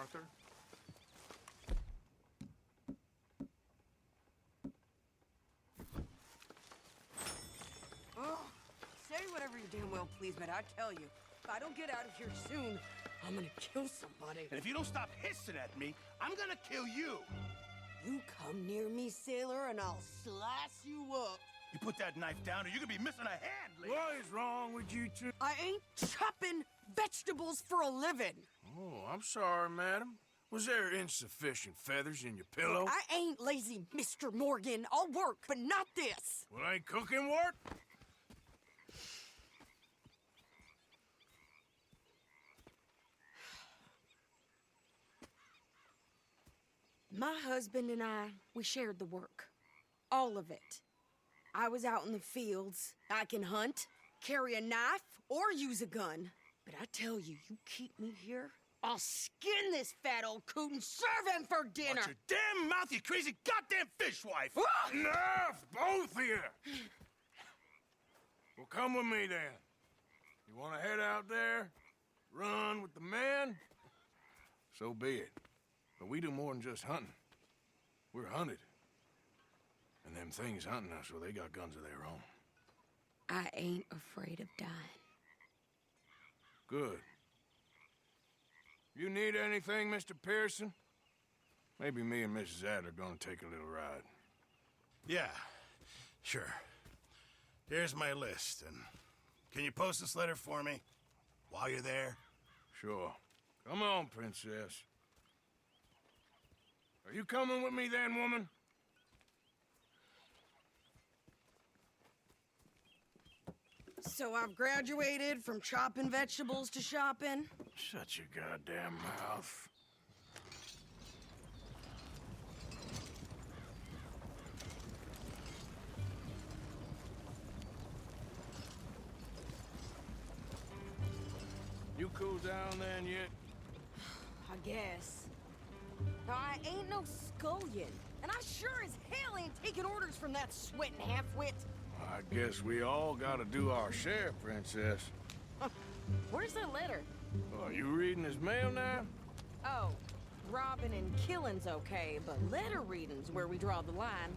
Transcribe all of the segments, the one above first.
Arthur. Oh, say whatever you damn well please, but I tell you, if I don't get out of here soon, I'm gonna kill somebody. And if you don't stop hissing at me, I'm gonna kill you. You come near me, sailor, and I'll slice you up. You put that knife down or you're gonna be missing a hand, lady. What is wrong with you two? I ain't chopping vegetables for a living. Oh, I'm sorry, madam. Was there insufficient feathers in your pillow? I ain't lazy, Mr. Morgan. I'll work, but not this. Well, ain't cooking work? My husband and I, we shared the work. All of it. I was out in the fields. I can hunt, carry a knife, or use a gun. But I tell you, you keep me here, I'll skin this fat old coot and serve him for dinner. Watch your damn mouth, you crazy goddamn fishwife! Enough, both of you! Well, come with me, then. You want to head out there? Run with the men? So be it. But we do more than just hunting. We're hunted. And them things hunting us, well, they got guns of their own. I ain't afraid of dying. Good. You need anything, Mr. Pearson? Maybe me and Mrs. Adler are gonna take a little ride. Yeah, sure. Here's my list, and can you post this letter for me while you're there? Sure. Come on, princess. Are you coming with me then, woman? So I've graduated from chopping vegetables to shopping. Shut your goddamn mouth. You cool down then yet? I guess. Now, I ain't no scullion, and I sure as hell ain't taking orders from that sweating half-wit. I guess we all gotta do our share, princess. Where's that letter? Oh, you reading his mail now? Oh, robbing and killing's okay, but letter reading's where we draw the line.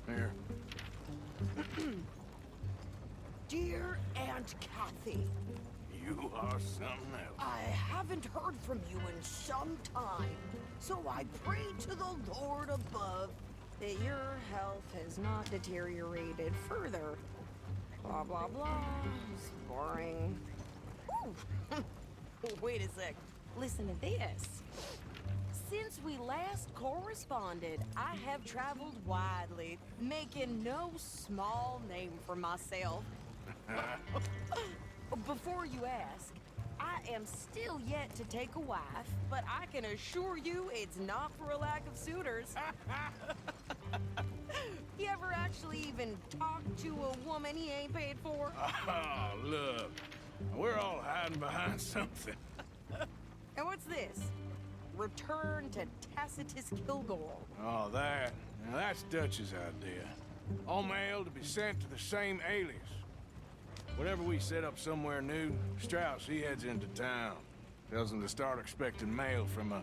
Here. Dear Aunt Kathy, You are something else. I haven't heard from you in some time, so I pray to the Lord above that your health has not deteriorated further. Blah, blah, blah. It's boring. Ooh. Wait a sec. Listen to this. Since we last corresponded, I have traveled widely, making no small name for myself. Before you ask, I am still yet to take a wife, but I can assure you it's not for a lack of suitors. You ever actually even talk to a woman he ain't paid for? Oh, look. We're all hiding behind something. And what's this? Return to Tacitus Kilgore. Oh, that. Now, that's Dutch's idea. All mail to be sent to the same alias. Whenever we set up somewhere new, Strauss, he heads into town. Tells them to start expecting mail from a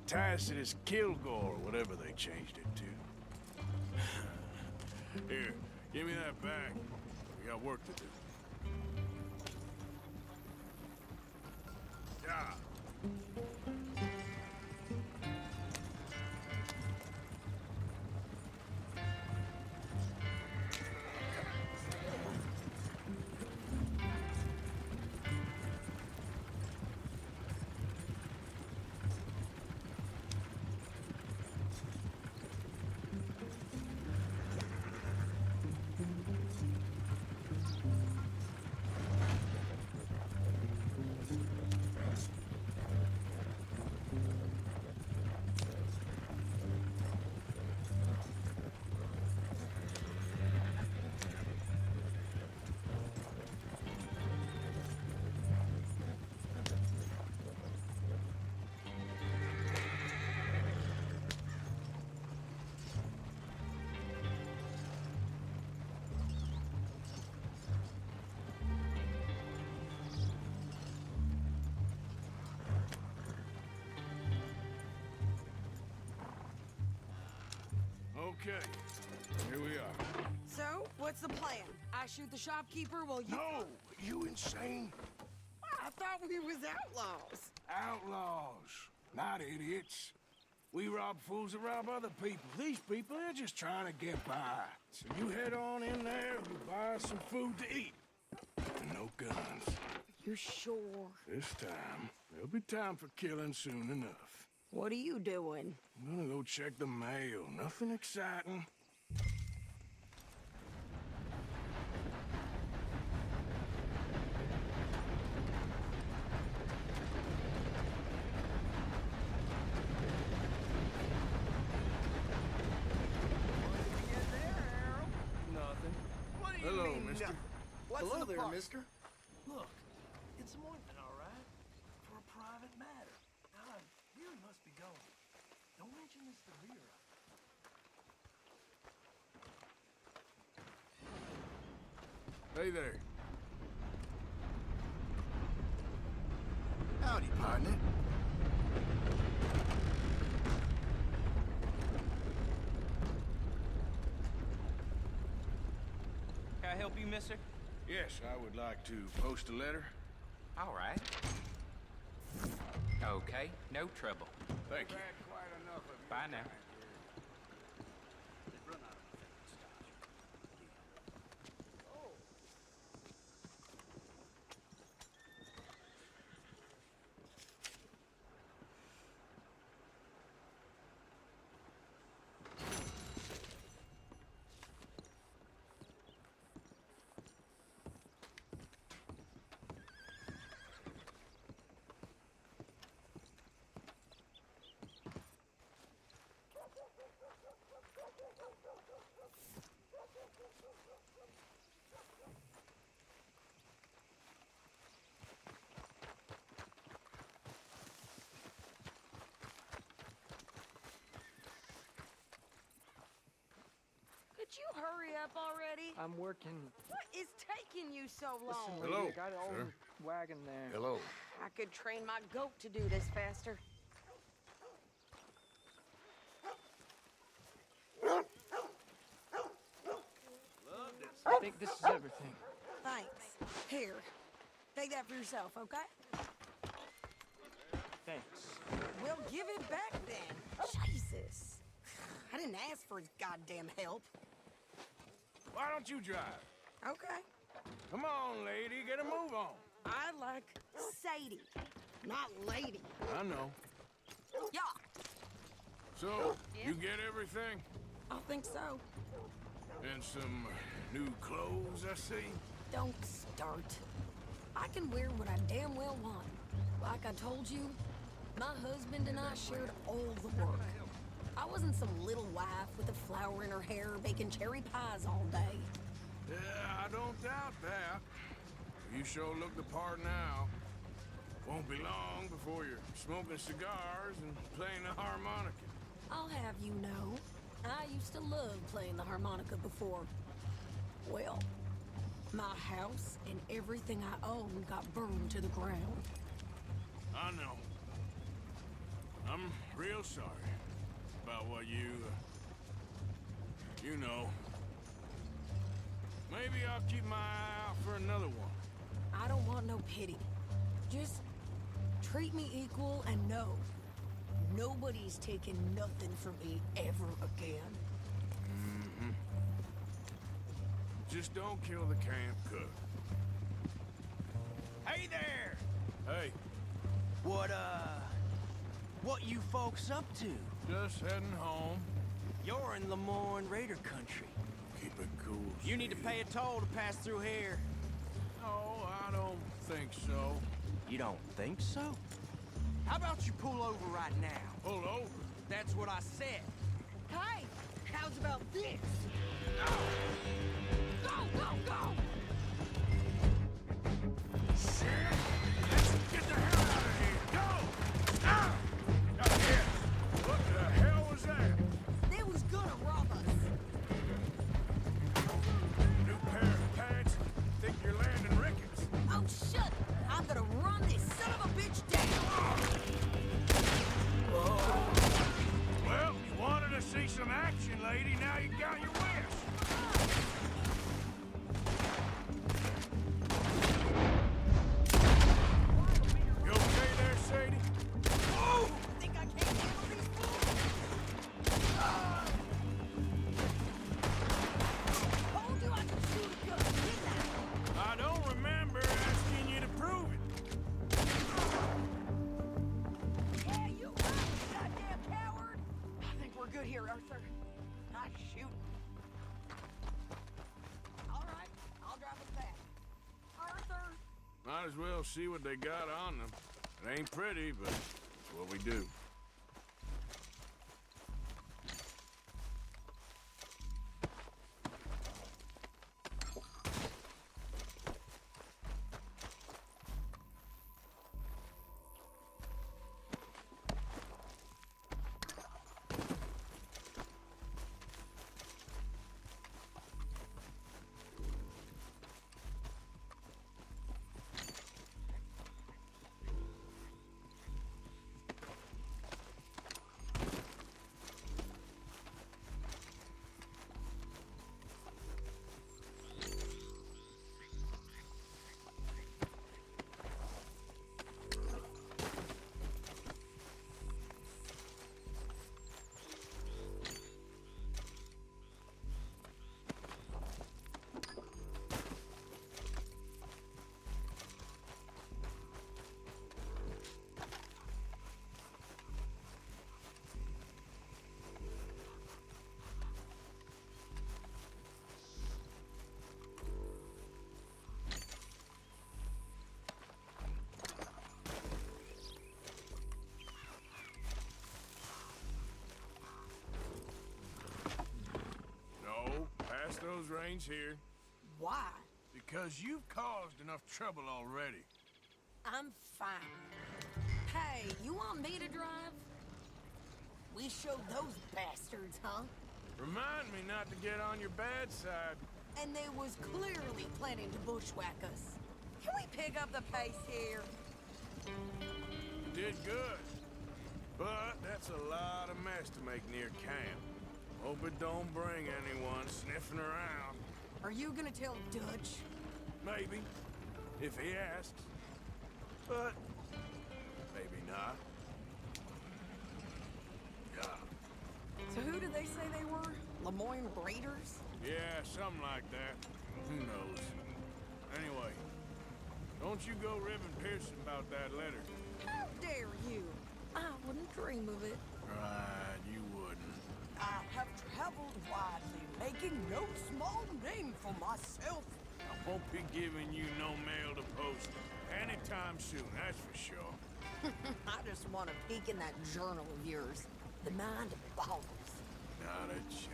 Tacitus Kilgore, or whatever they changed it to. Here, give me that back. We got work to do. Yeah. Okay, here we are. So, what's the plan? I shoot the shopkeeper while you... No, you insane? I thought we was outlaws. Outlaws, not idiots. We rob fools that rob other people. These people, they're just trying to get by. So you head on in there and you buy some food to eat. And no guns. You sure? This time, there'll be time for killing soon enough. What are you doing? I'm gonna go check the mail. Nothing exciting. Nothing. What do you Hello, mean, mister. no? What's Hello in the there, pot? mister. Look, it's an ointment, all right? For a private matter. Now, I really must be going. Don't mention this to Vera. Hey there. Howdy, partner. Can I help you, mister? Yes, I would like to post a letter. All right. Okay, no trouble. Thank you. Bye now. Could you hurry up already? I'm working. What is taking you so Listen, long? lady, Hello, I got an old sir. wagon there. Hello. I could train my goat to do this faster. I think this is everything. Thanks. Here, take that for yourself, okay? Thanks. Well, give it back then. Jesus. I didn't ask for his goddamn help. Why don't you drive? Okay. Come on, lady, get a move on. I like Sadie, not lady. I know. Yeah, So, you get everything? I think so. And some new clothes, I see. Don't start. I can wear what I damn well want. Like I told you, my husband and I shared all the work. I wasn't some little wife with a flower in her hair baking cherry pies all day. Yeah, I don't doubt that. You sure look the part now. Won't be long before you're smoking cigars and playing the harmonica. I'll have you know, I used to love playing the harmonica before. Well, my house and everything I own got burned to the ground. I know. I'm real sorry about what you know. Maybe I'll keep my eye out for another one. I don't want no pity. Just treat me equal and know nobody's taking nothing from me ever again. Just don't kill the camp cook. Hey there! Hey, What you folks up to? just heading home. You're in Lemoyne Raider country. Keep it cool. You need to Sadie. pay a toll to pass through here. No, I don't think so. You don't think so? How about you pull over right now? Pull over. That's what I said. Hey, how's about this? Go, go, go! Let's get the hell out of here. Go! Now! Up here. What the hell was that? They was gonna rob us. New pair of pants? Think you're landing Ricketts? Oh, shut! I'm gonna run this son of a bitch down! Well, you wanted to see some action, lady. Now you out your wish. You okay there, Sadie? Oh! Think I can't handle these fools? Told you I could shoot a gun. Get that. I don't remember asking you to prove it. Yeah, you right, you goddamn coward. I think we're good here, Arthur. Nice shooting. All right, I'll drive us back. Arthur! Might as well see what they got on them. It ain't pretty, but it's what we do. Pass those reins here. Why? Because you've caused enough trouble already. I'm fine. Hey, you want me to drive? We showed those bastards, huh? Remind me not to get on your bad side. And they was clearly planning to bushwhack us. Can we pick up the pace here? You did good. But that's a lot of mess to make near camp. Hope it don't bring anyone sniffing around. Are you gonna tell Dutch? Maybe, if he asks. But maybe not. Yeah. So who did they say they were? Lemoyne Raiders? Yeah, something like that. Who knows? Anyway, don't you go ribbing Pearson about that letter. How dare you? I wouldn't dream of it. Right, you wouldn't. I have traveled widely, making no small name for myself. I won't be giving you no mail to post anytime soon, that's for sure. I just want to peek in that journal of yours. The mind boggles. Not a chance.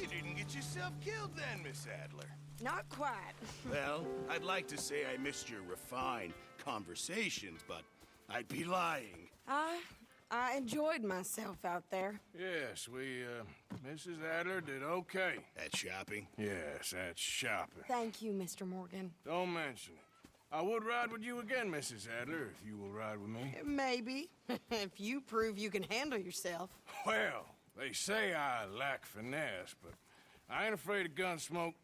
You didn't get yourself killed then, Miss Adler. Not quite. Well, I'd like to say I missed your refined conversations, but I'd be lying. I enjoyed myself out there. Yes, Mrs. Adler did okay. At shopping? Yes, that's shopping. Thank you, Mr. Morgan. Don't mention it. I would ride with you again, Mrs. Adler, if you will ride with me. Maybe. If you prove you can handle yourself. Well, they say I lack finesse, but I ain't afraid of gun smoke.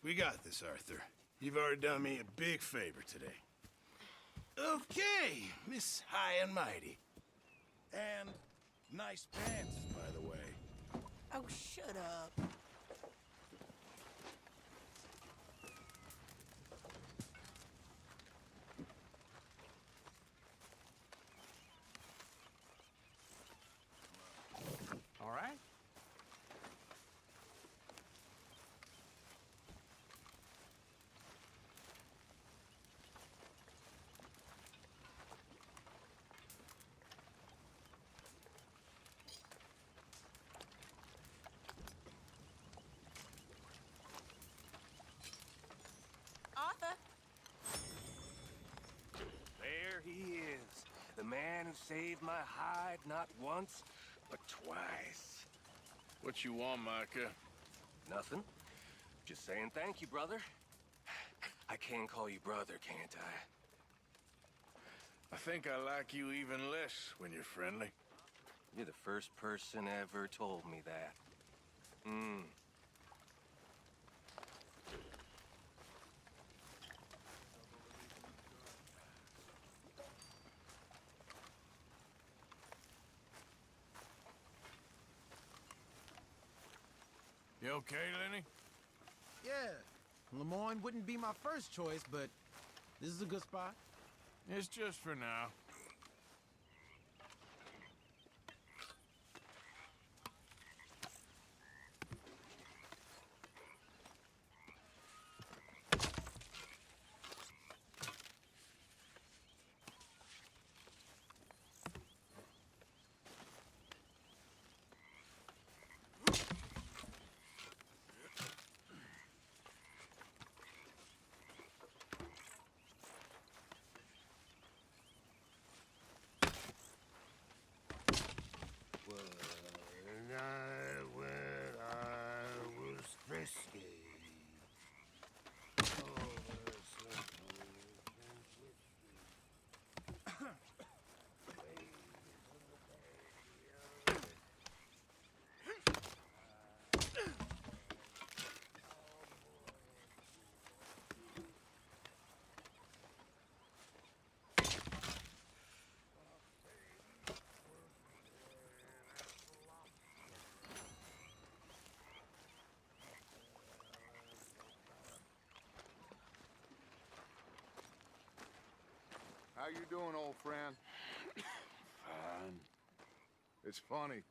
We got this, Arthur. You've already done me a big favor today. Okay, Miss High and Mighty. And nice pants, by the way. Oh, shut up. man who saved my hide not once, but twice. What you want, Micah? Nothing. Just saying thank you, brother. I can call you brother, can't I? I think I like you even less when you're friendly. You're the first person ever told me that. You okay, Lenny? Yeah, Lemoyne wouldn't be my first choice, but this is a good spot. It's just for now. When I was frisky. How you doing, old friend? Fine. It's funny,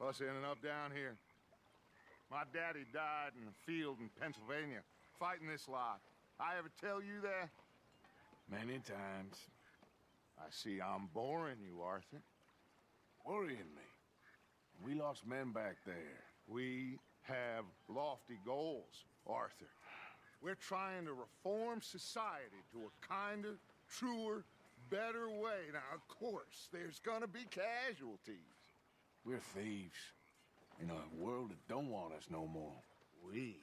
us ending up down here. My daddy died in the field in Pennsylvania, fighting this lot. I ever tell you that? Many times. I see I'm boring you, Arthur. Worrying me. We lost men back there. We have lofty goals, Arthur. We're trying to reform society to a kinder, truer, better way. Now, of course, there's gonna be casualties. We're thieves. In a world that don't want us no more. We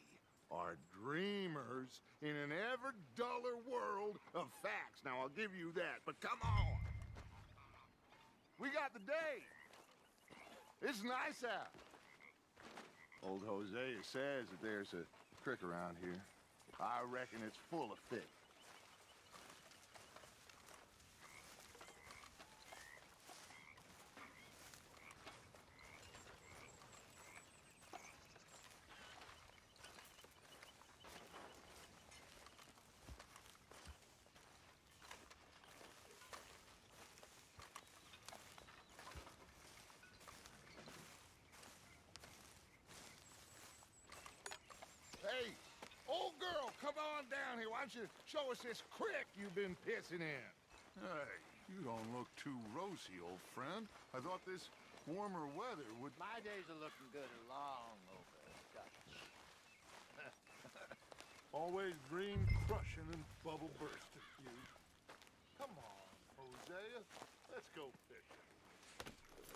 are dreamers in an ever duller world of facts. Now, I'll give you that, but come on. We got the day. It's nice out. Old Hosea says that there's a creek around here. I reckon it's full of fish. Hey, old girl, come on down here. Why don't you show us this creek you've been pissing in? Hey, you don't look too rosy, old friend. I thought this warmer weather would... My days are looking good long over, Dutch. Always dream crushing and bubble bursting, you. Come on, Hosea. Let's go fishing.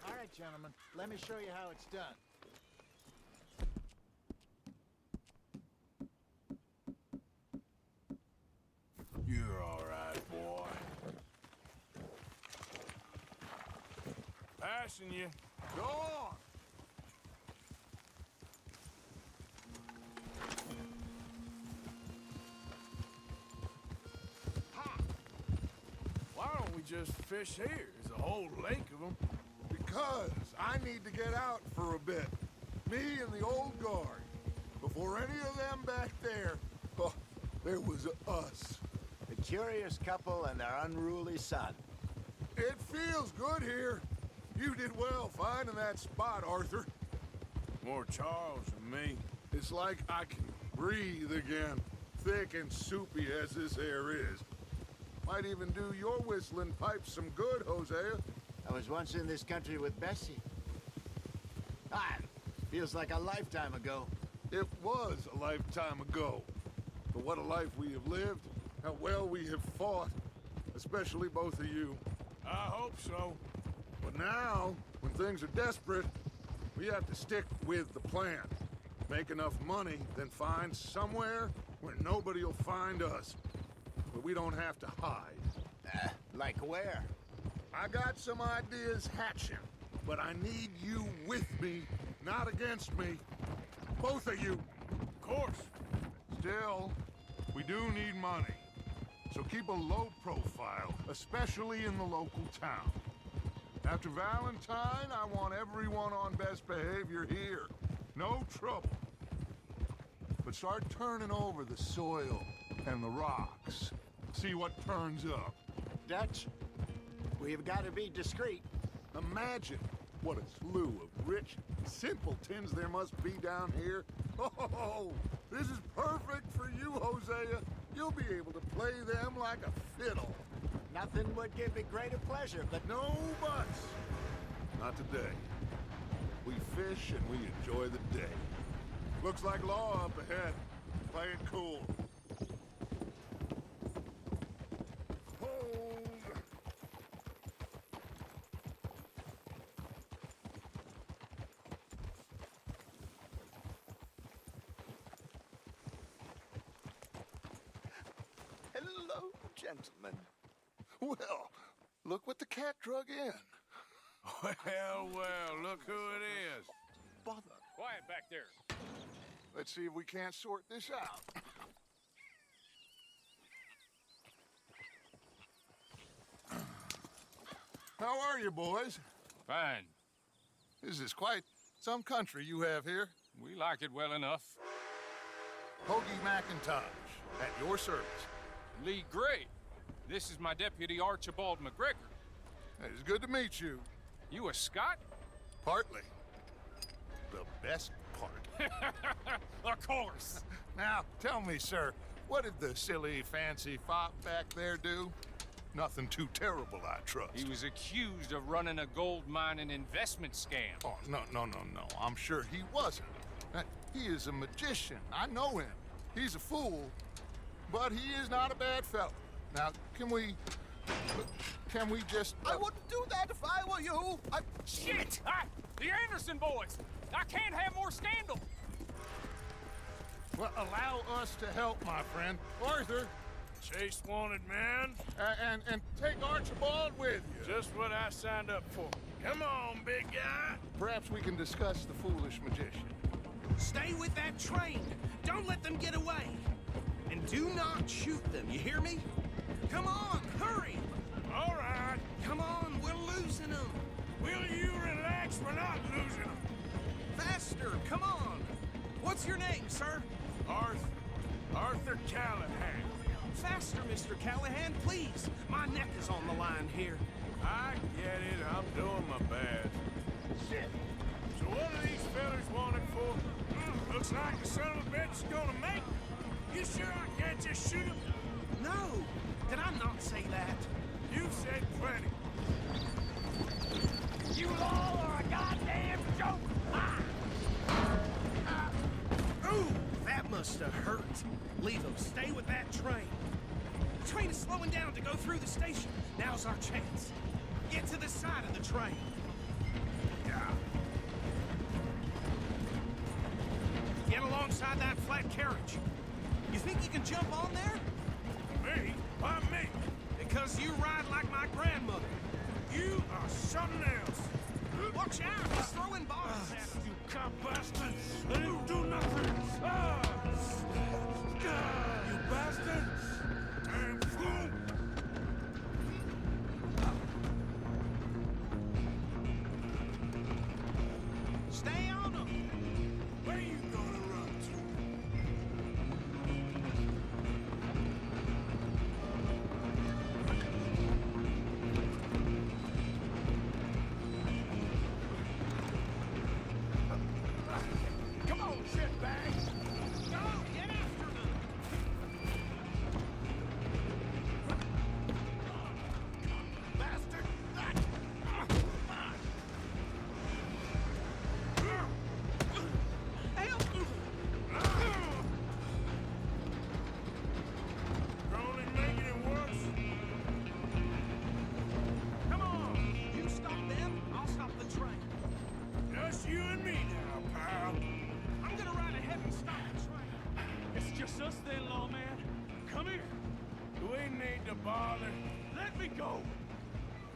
All right, gentlemen, let me show you how it's done. You're all right, boy. Passing you. Go on. Why don't we just fish here? There's a whole lake of them. Because I need to get out for a bit. Me and the old guard. Before any of them back there, oh, there was us. The curious couple and their unruly son. It feels good here. You did well finding that spot, Arthur. More Charles than me. It's like I can breathe again. Thick and soupy as this air is. Might even do your whistling pipes some good, Hosea. I was once in this country with Bessie. Feels like a lifetime ago. It was a lifetime ago. But what a life we have lived. How well we have fought. Especially both of you. I hope so. But now, when things are desperate, we have to stick with the plan. Make enough money, then find somewhere where nobody will find us. But we don't have to hide. Like where? I got some ideas hatching, but I need you with me, not against me. Both of you. Of course. Still, we do need money. So keep a low profile, especially in the local town. After Valentine, I want everyone on best behavior here. No trouble. But start turning over the soil and the rocks. See what turns up. Dutch, we've got to be discreet. Imagine what a slew of rich simpletons there must be down here. Oh, this is perfect for you, Hosea. You'll be able to play them like a fiddle. Nothing would give me greater pleasure, but No buts. Not today. We fish and we enjoy the day. Looks like law up ahead. Play it cool. Hold. hello, gentlemen. Well, look what the cat drug in. Well, look who it is. Bother. Quiet back there. Let's see if we can't sort this out. How are you, boys? Fine. This is quite some country you have here. We like it well enough. Hoagie McIntosh, at your service. Lee Gray. This is my deputy Archibald McGregor. It's good to meet you. You a Scot? Partly. The best part. Of course. Now, tell me, sir, what did the silly, fancy fop back there do? Nothing too terrible, I trust. He was accused of running a gold mine and investment scam. Oh, no. I'm sure he wasn't. He is a magician. I know him. He's a fool, but he is not a bad fellow. Now, can we just... I wouldn't do that if I were you. Shit! The Anderson boys! I can't have more scandal! Well, allow us to help, my friend. Arthur, Chase wanted man. and take Archibald with you. Just what I signed up for. Come on, big guy. Perhaps we can discuss the foolish magician. Stay with that train. Don't let them get away. And do not shoot them, you hear me? Come on, hurry! All right. Come on, we're losing them. Will you relax? We're not losing them. Faster, come on. What's your name, sir? Arthur Callahan. Faster, Mr. Callahan, please. My neck is on the line here. I get it. I'm doing my best. Shit. So what are these fellas wanted for? Looks like the son of a bitch is gonna make it. You sure I can't just shoot him? No, did I not say that? You've said plenty. You all are a goddamn joke! Ooh, that must have hurt. Leave them. Stay with that train. The train is slowing down to go through the station. Now's our chance. Get to the side of the train. Yeah. Get alongside that flat carriage. You think you can jump on there? Me? Why me? Because you ride like my grandmother. You are something else. Watch out! He's throwing bombs at us. You cop bastard! I didn't do nothing! You bastard! Damn fool! Stay on them! Where you gonna run to? Come on, shitbag! Go! Get after them! bother. Let me go!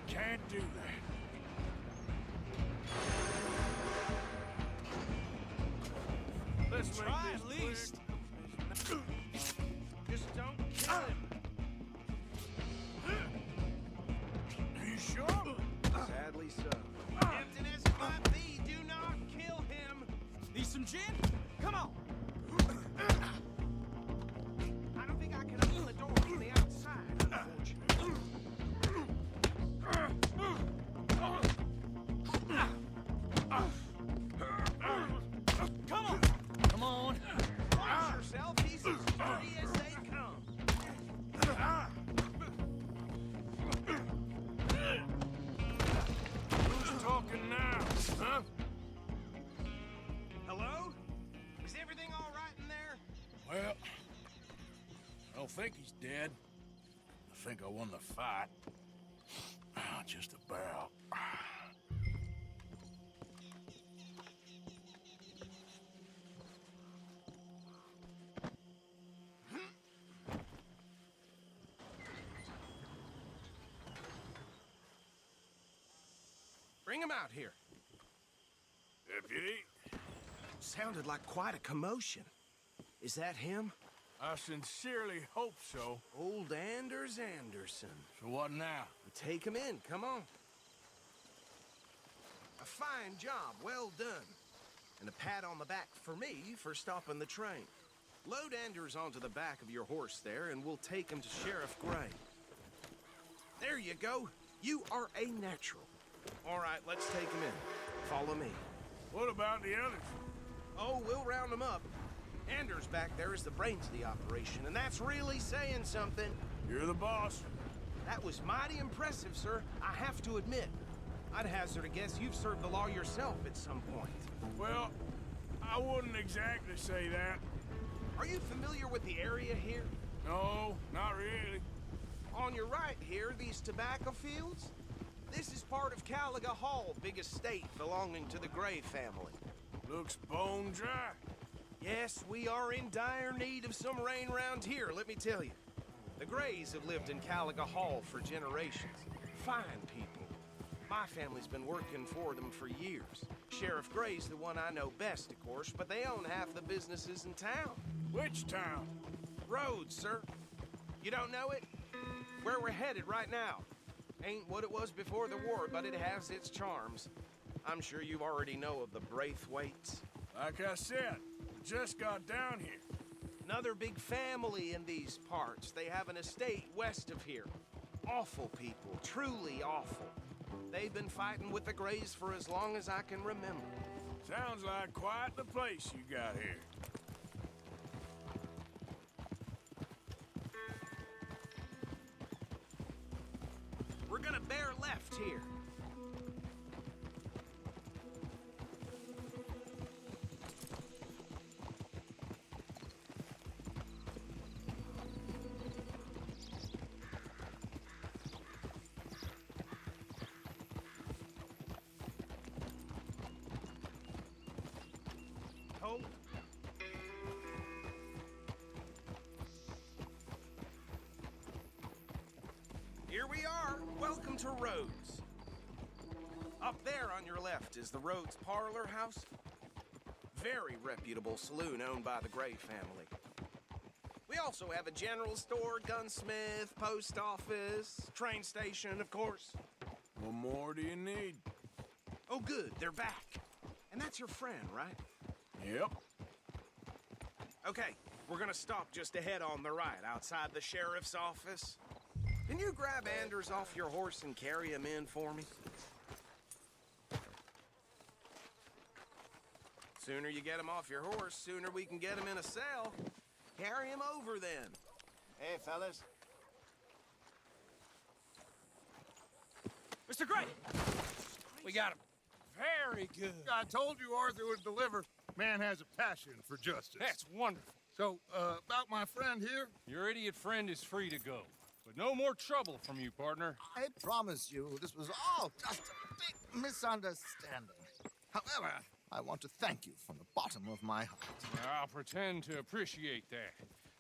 Can't do that. Let's make Try this at least. quick. Just don't kill him. You sure? Sadly so. Tempting as it might be, do not kill him. Need some gin? Come on! I don't think I can open the door from the outside, unfortunately. Come on! Come on! Watch yourself, he's as sturdy as they come. Who's talking now, huh? Hello? Is everything all right in there? Well, I don't think he's dead. I think I won the fight. Just about. Bring him out here. Deputy, Sounded like quite a commotion. Is that him? I sincerely hope so. Old Anders Anderson. So what now? Take him in, come on. A fine job, well done. And a pat on the back for me for stopping the train. Load Anders onto the back of your horse there, and we'll take him to Sheriff Gray. There you go. You are a natural. All right, let's take him in. Follow me. What about the others? Oh, we'll round them up. Anders back there is the brains of the operation, and that's really saying something. You're the boss. That was mighty impressive, sir. I have to admit. I'd hazard a guess you've served the law yourself at some point. Well, I wouldn't exactly say that. Are you familiar with the area here? No, not really. On your right here, these tobacco fields? This is part of Caliga Hall, big estate belonging to the Gray family. Looks bone dry. Yes, we are in dire need of some rain round here, let me tell you. The Grays have lived in Caliga Hall for generations. Fine people. My family's been working for them for years. Sheriff Gray's the one I know best, of course, but they own half the businesses in town. Which town? Rhodes, sir. You don't know it? Where we're headed right now. Ain't what it was before the war, but it has its charms. I'm sure you already know of the Braithwaites. Like I said, we just got down here. Another big family in these parts. They have an estate west of here. Awful people, truly awful. They've been fighting with the Grays for as long as I can remember. Sounds like quite the place you got here. We're gonna bear left here. Hold. Here we are. Welcome to Rhodes. Up there on your left is the Rhodes Parlor House. Very reputable saloon owned by the Gray family. We also have a general store, gunsmith, post office, train station, of course. What more do you need? Oh, good. They're back. And that's your friend, right? Yep. Okay, we're gonna stop just ahead on the right, outside the sheriff's office. Can you grab Anders off your horse and carry him in for me? Sooner you get him off your horse, sooner we can get him in a cell. Carry him over then. Hey, fellas. Mr. Gray! We got him. Very good. I told you Arthur would deliver. Man has a passion for justice. That's wonderful. So, about my friend here? Your idiot friend is free to go. But no more trouble from you, partner. I promise you, this was all just a big misunderstanding. However, I want to thank you from the bottom of my heart. I'll pretend to appreciate that.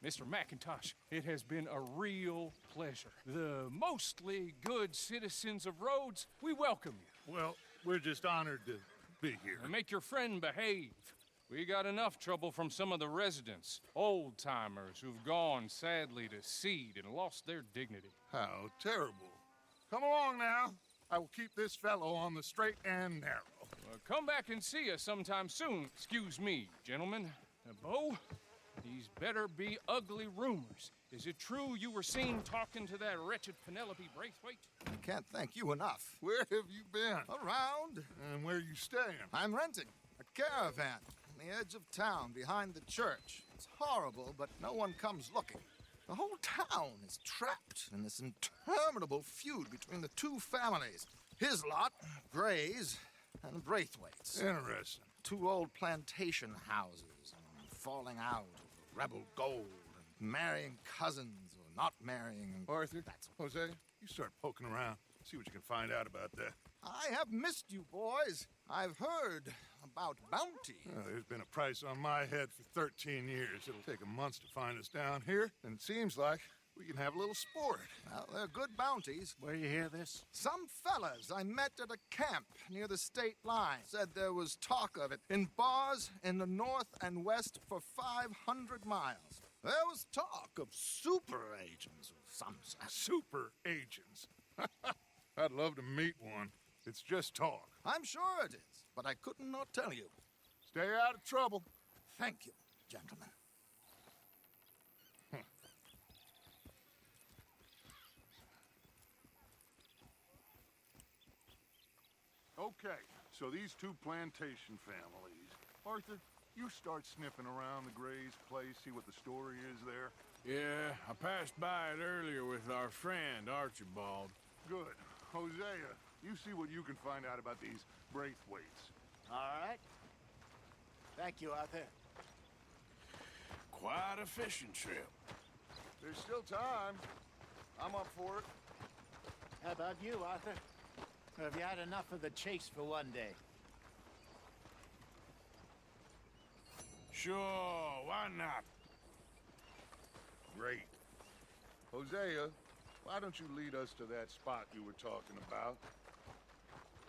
Mr. McIntosh, it has been a real pleasure. The mostly good citizens of Rhodes, we welcome you. Well, we're just honored to be here. And make your friend behave. We got enough trouble from some of the residents, old-timers who've gone, sadly, to seed and lost their dignity. How terrible. Come along now. I will keep this fellow on the straight and narrow. Come back and see us sometime soon. Excuse me, gentlemen. Bo, these better be ugly rumors. Is it true you were seen talking to that wretched Penelope Braithwaite? I can't thank you enough. Where have you been? Around. And where are you staying? I'm renting a caravan on the edge of town behind the church. It's horrible, but no one comes looking. The whole town is trapped in this interminable feud between the two families. His lot, Gray's, and Braithwaite's. Interesting. Two old plantation houses falling out of rebel gold, and marrying cousins or not marrying. Arthur, Jose, you start poking around. See what you can find out about that. I have missed you, boys. I've heard about bounty. There's been a price on my head for 13 years. It'll take a month to find us down here, and it seems like we can have a little sport. Well, they're good bounties. Where you hear this? Some fellas I met at a camp near the state line said there was talk of it in bars in the north and west for 500 miles. There was talk of super agents of some sort. Super agents? I'd love to meet one. It's just talk. I'm sure it is, but I could not tell you. Stay out of trouble. Thank you, gentlemen. Okay, so these two plantation families. Arthur, you start sniffing around the Gray's place, see what the story is there. Yeah, I passed by it earlier with our friend, Archibald. Good. Hosea, you see what you can find out about these Braithwaites. All right. Thank you, Arthur. Quite a fishing trip. There's still time. I'm up for it. How about you, Arthur? Or have you had enough of the chase for one day? Sure, why not? Great. Hosea, why don't you lead us to that spot you were talking about?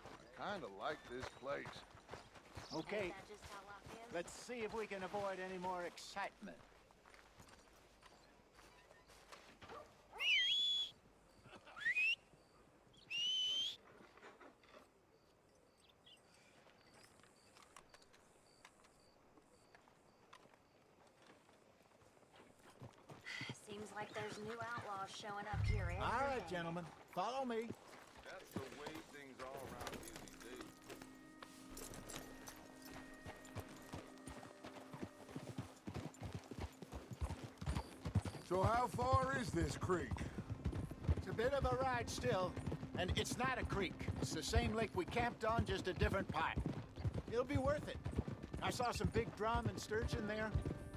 I kind of like this place. Okay. Let's see if we can avoid any more excitement. Seems like there's new outlaws showing up here every All right, day. gentlemen. Follow me. That's the way things are around here these days. So how far is this creek? It's a bit of a ride still, and it's not a creek. It's the same lake we camped on, just a different part. It'll be worth it. I saw some big drum and sturgeon there.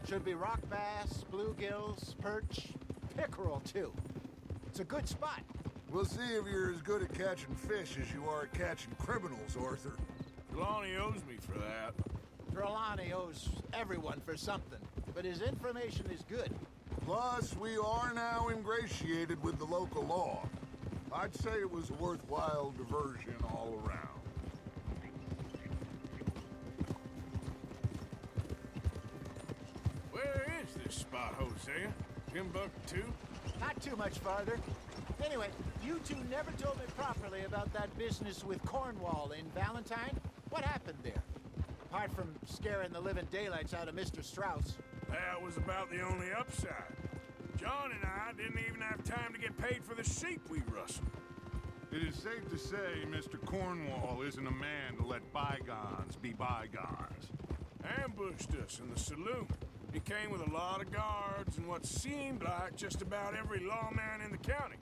Should be rock bass, bluegills, perch, pickerel, too. It's a good spot. We'll see if you're as good at catching fish as you are at catching criminals, Arthur. Trelawney owes me for that. Trelawney owes everyone for something, but his information is good. Plus, we are now ingratiated with the local law. I'd say it was a worthwhile diversion all around. Where is this spot, Hosea? Timbuktu? Not too much farther. Anyway, you two never told me properly about that business with Cornwall in Valentine. What happened there? Apart from scaring the living daylights out of Mr. Strauss. That was about the only upside. John and I didn't even have time to get paid for the sheep we rustled. It is safe to say Mr. Cornwall isn't a man to let bygones be bygones. Ambushed us in the saloon. He came with a lot of guards and what seemed like just about every lawman in the county.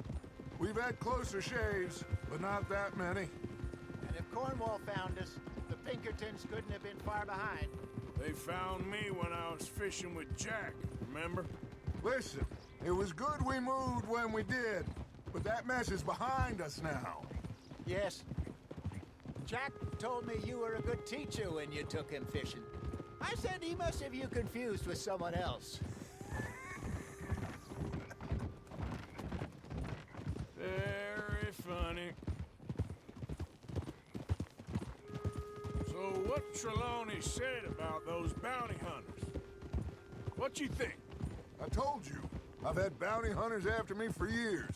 We've had closer shaves, but not that many. And if Cornwall found us, the Pinkertons couldn't have been far behind. They found me when I was fishing with Jack, remember? Listen, it was good we moved when we did, but that mess is behind us now. Yes. Jack told me you were a good teacher when you took him fishing. I said he must have you confused with someone else. Trelawney said about those bounty hunters. What you think? I told you, I've had bounty hunters after me for years.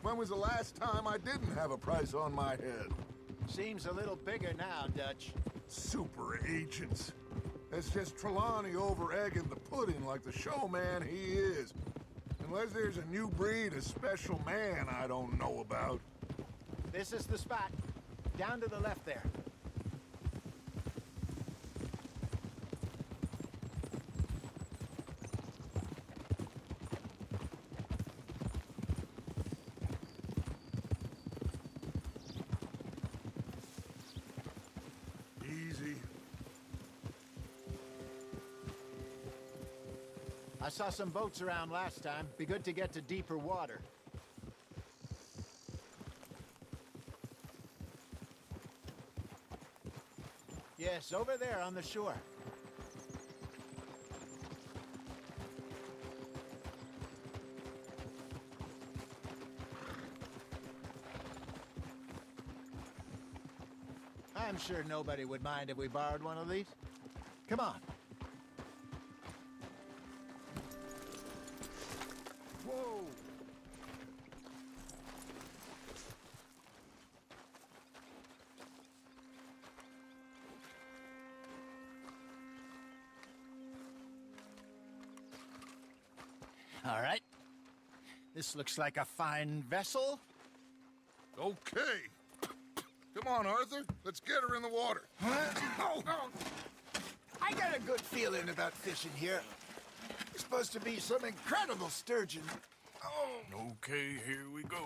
When was the last time I didn't have a price on my head? Seems a little bigger now, Dutch. Super agents. That's just Trelawney over-egging the pudding like the showman he is. Unless there's a new breed of special man I don't know about. This is the spot. Down to the left there. Easy. I saw some boats around last time. Be good to get to deeper water. Yes, over there on the shore. I'm sure nobody would mind if we borrowed one of these. Come on. Whoa! All right. This looks like a fine vessel. Okay. Come on, Arthur. Let's get her in the water. Oh. I got a good feeling about fishing here. It's supposed to be some incredible sturgeon. Oh. Okay, here we go.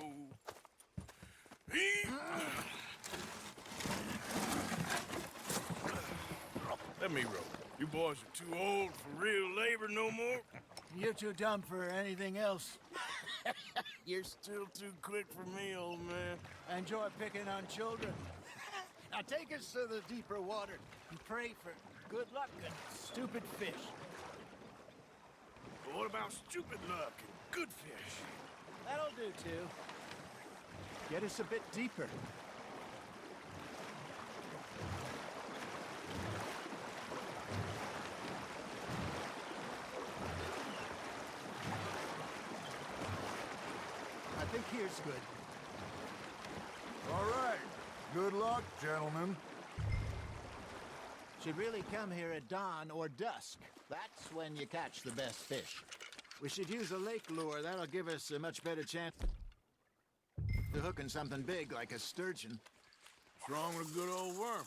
Let me row. You boys are too old for real labor no more. You're too dumb for anything else. You're still too quick for me, old man. I enjoy picking on children. Now take us to the deeper water and pray for good luck and stupid fish. But what about stupid luck and good fish? That'll do, too. Get us a bit deeper. I think here's good. All right. Good luck, gentlemen. Should really come here at dawn or dusk. That's when you catch the best fish. We should use a lake lure. That'll give us a much better chance to hooking something big like a sturgeon. What's wrong with a good old worm?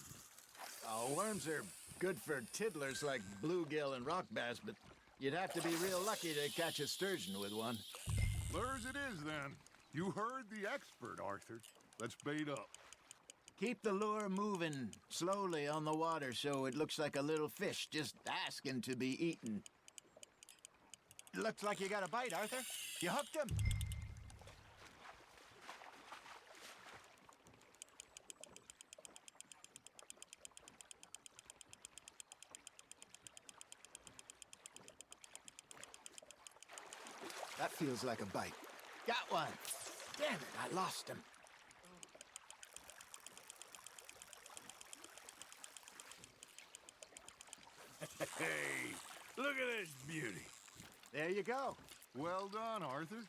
Oh, worms are good for tiddlers like bluegill and rock bass, but you'd have to be real lucky to catch a sturgeon with one. Lures it is, then. You heard the expert, Arthur. Let's bait up. Keep the lure moving slowly on the water so it looks like a little fish just asking to be eaten. Looks like you got a bite, Arthur. You hooked him. That feels like a bite. Got one. Damn it, I lost him. Hey, look at this beauty. There you go. Well done, Arthur.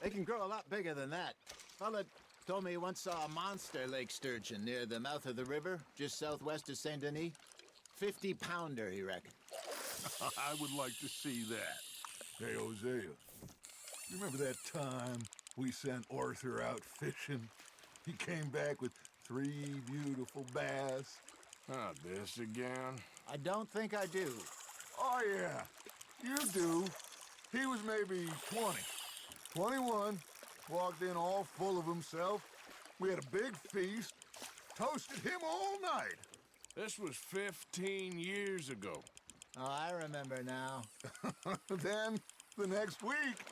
They can grow a lot bigger than that. Fella told me he once saw a monster lake sturgeon near the mouth of the river, just southwest of Saint Denis. 50-pounder, he reckoned. I would like to see that. Hey, Hosea, you remember that time we sent Arthur out fishing? He came back with 3 beautiful bass. Not this again. I don't think I do. Oh, yeah, you do. He was maybe 20, 21, walked in all full of himself. We had a big feast, toasted him all night. This was 15 years ago. Oh, I remember now. Then, the next week,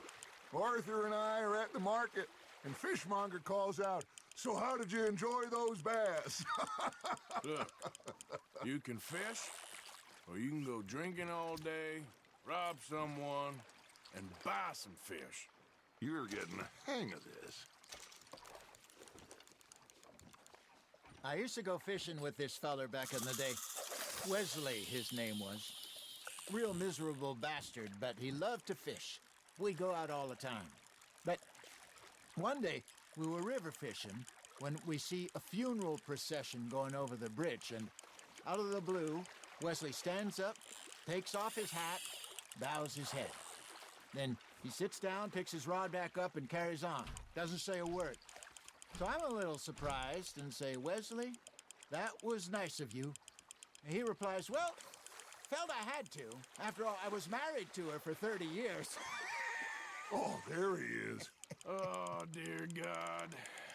Arthur and I are at the market, and Fishmonger calls out, "So how did you enjoy those bass?" Look, you can fish, or you can go drinking all day, rob someone, and buy some fish. You're getting the hang of this. I used to go fishing with this feller back in the day. Wesley, his name was. Real miserable bastard, but he loved to fish. We go out all the time. But one day, we were river fishing when we see a funeral procession going over the bridge, and out of the blue, Wesley stands up, takes off his hat, bows his head. Then he sits down, picks his rod back up, and carries on. Doesn't say a word. So I'm a little surprised and say, Wesley, that was nice of you. And he replies, well, felt I had to. After all, I was married to her for 30 years. Oh, there he is. Oh, dear God.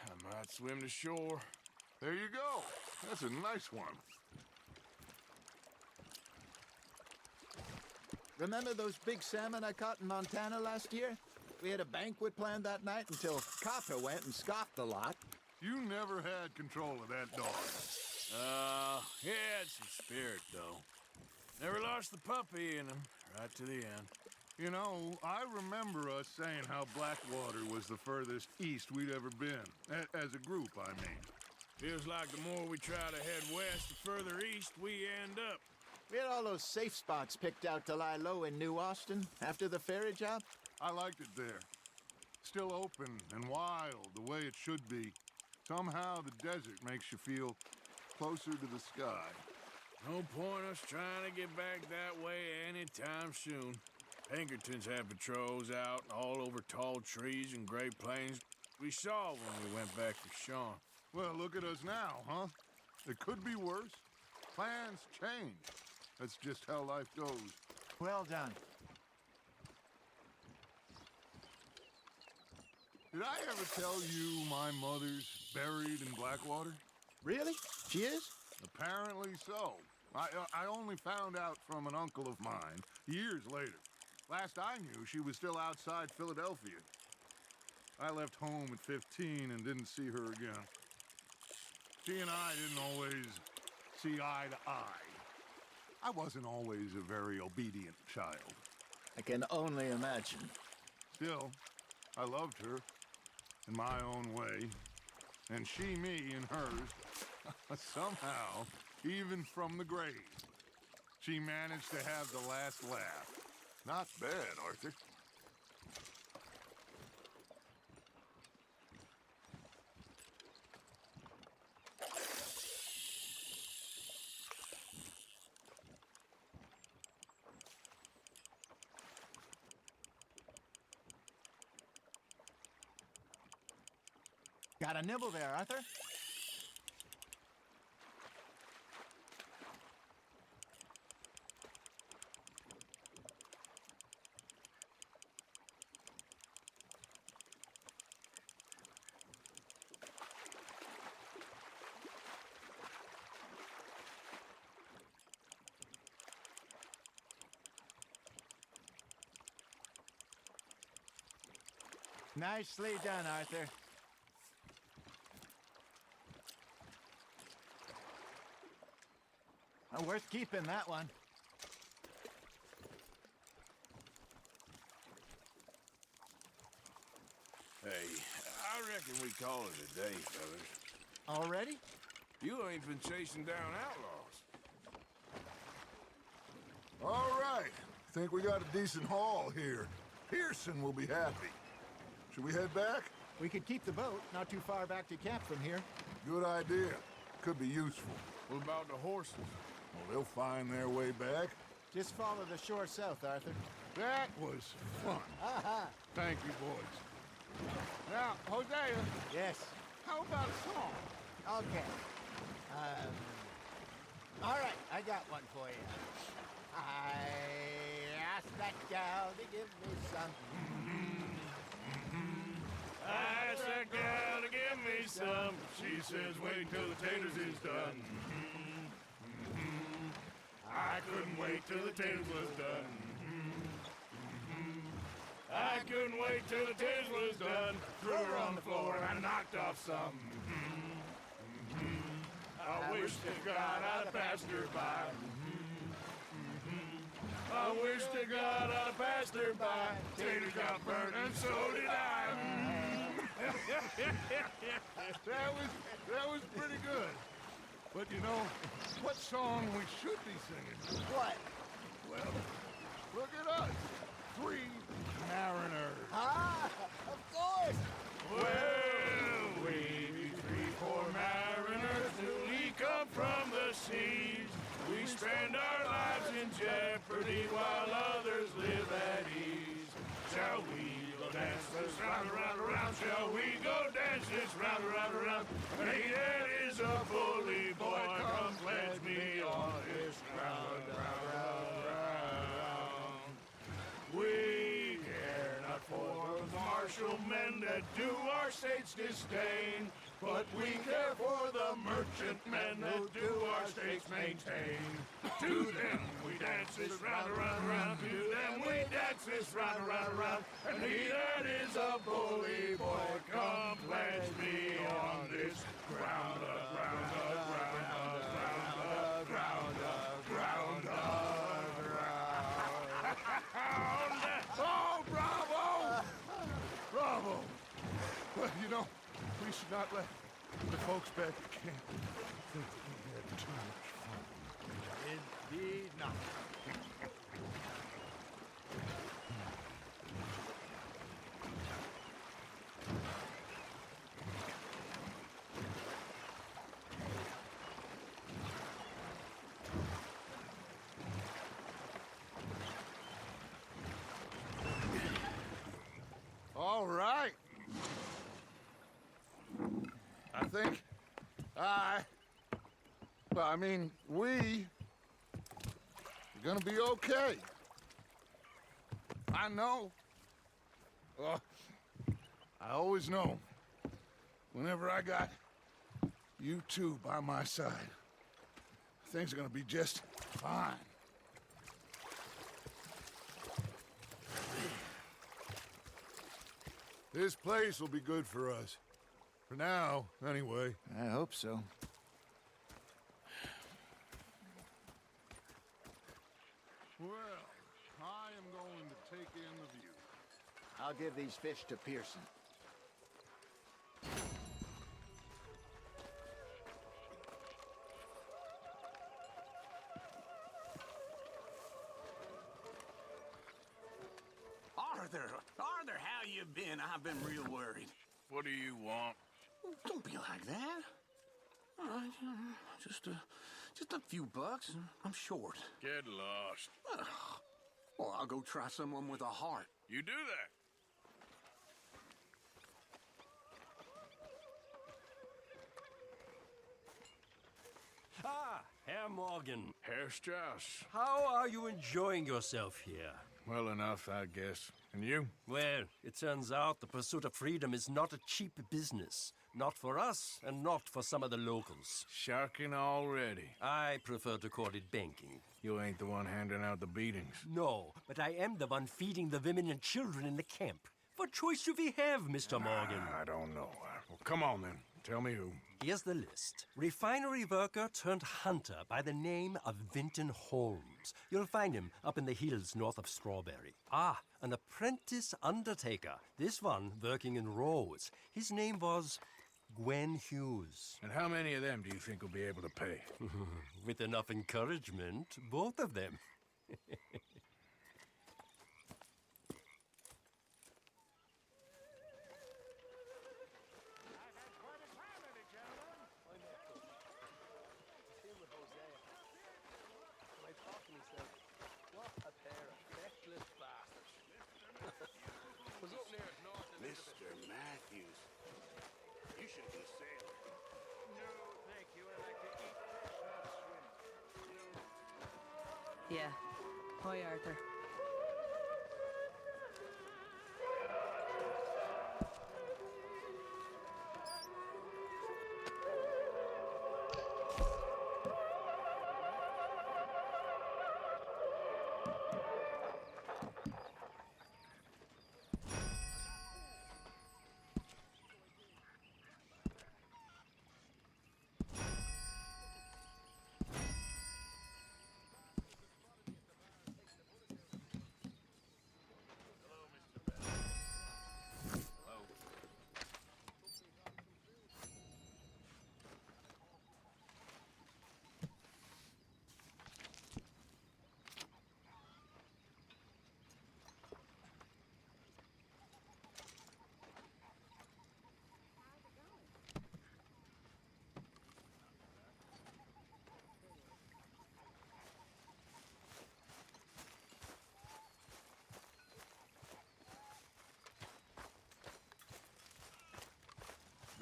I might swim to shore. There you go. That's a nice one. Remember those big salmon I caught in Montana last year? We had a banquet planned that night until Copper went and scoffed a lot. You never had control of that dog. He had some spirit, though. Never lost the puppy in him, right to the end. You know, I remember us saying how Blackwater was the furthest east we'd ever been. As a group, I mean. Feels like the more we try to head west, the further east we end up. We had all those safe spots picked out to lie low in New Austin after the ferry job. I liked it there. Still open and wild, the way it should be. Somehow the desert makes you feel closer to the sky. No point us trying to get back that way anytime soon. Pinkertons had patrols out all over tall trees and Great Plains. We saw when we went back for Sean. Well, look at us now, huh? It could be worse. Plans change. That's just how life goes. Well done. Did I ever tell you my mother's buried in Blackwater? Really? She is? Apparently so. I only found out from an uncle of mine years later. Last I knew, she was still outside Philadelphia. I left home at 15 and didn't see her again. She and I didn't always see eye to eye. I wasn't always a very obedient child. I can only imagine. Still, I loved her in my own way, and she me in hers. Somehow, even from the grave, she managed to have the last laugh. Not bad, Arthur. Got a nibble there, Arthur? Nicely done, Arthur. Worth keeping, that one. Hey, I reckon we call it a day, fellas. Already? You ain't been chasing down outlaws. All right. Think we got a decent haul here. Pearson will be happy. Should we head back? We could keep the boat not too far back to camp from here. Good idea. Could be useful. What about the horses? Well, they'll find their way back. Just follow the shore south, Arthur. That was fun. Thank you, boys. Now, Hosea. Yes. How about a song? Okay. All right, I got one for you. I asked that gal to give me some. I asked that gal to give me some. She says, wait till the taters is done. I couldn't wait till the taters was done. I couldn't wait till the taters was done. Threw her on the floor and I knocked off some. I wish to God I'd have passed her by. I wish to God I'd have passed her by. Taters got burnt and so did I. That was pretty good. But you know, what song we should be singing? What? Well, look at us. 3 mariners. Ah, of course. Well, we be 3 poor mariners till we come from the seas. We spend our lives in jeopardy while others live at ease. Shall we go dance this round, around, around? Shall we go dance this round, around, around? Hey, that is a bully boy. Come pledge me on this round, round, round, round. We care not for the martial men that do our state's disdain, but we care for the merchant men that do our states maintain. To them we dance this round, around, around. To them we dance this round, around, around. And he that is a bully boy, come pledge me on this ground up, ground up, ground up, ground up, ground up, ground up, ground up. Oh, bravo! Bravo! Well, you know, we should not let the folks back at camp think we had too much fun. Indeed not. All right. I think we are gonna be okay. I know. I always know. Whenever I got you two by my side, things are gonna be just fine. This place will be good for us. For now, anyway. I hope so. Well, I am going to take in the view. I'll give these fish to Pearson. Arthur, how you been? I've been real worried. What do you want? Don't be like that. All right, just a few bucks. I'm short. Get lost. Well, I'll go try someone with a heart. You do that. Ah, Herr Morgan. Herr Strauss. How are you enjoying yourself here? Well enough, I guess. And you? Well, it turns out the pursuit of freedom is not a cheap business. Not for us, and not for some of the locals. Sharking already. I prefer to call it banking. You ain't the one handing out the beatings. No, but I am the one feeding the women and children in the camp. What choice do we have, Mr. Morgan? I don't know. Well, come on then. Tell me who. Here's the list. Refinery worker turned hunter by the name of Vinton Holmes. You'll find him up in the hills north of Strawberry. Ah, an apprentice undertaker. This one working in Rhodes. His name was Gwen Hughes. And how many of them do you think will be able to pay? With enough encouragement, both of them. Mr. Matthews, you should be a sailor. No, thank you. I like to eat fish, not swim. Yeah. Hi, Arthur.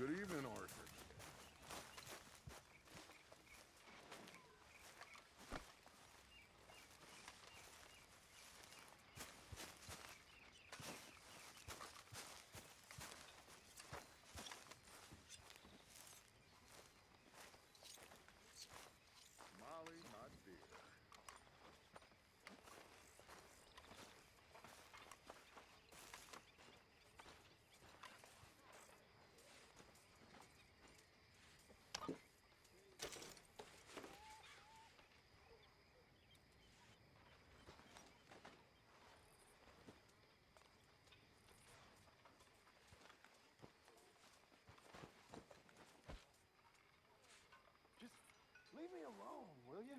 Good evening, Arthur. Molly, my dear. Leave me alone, will you?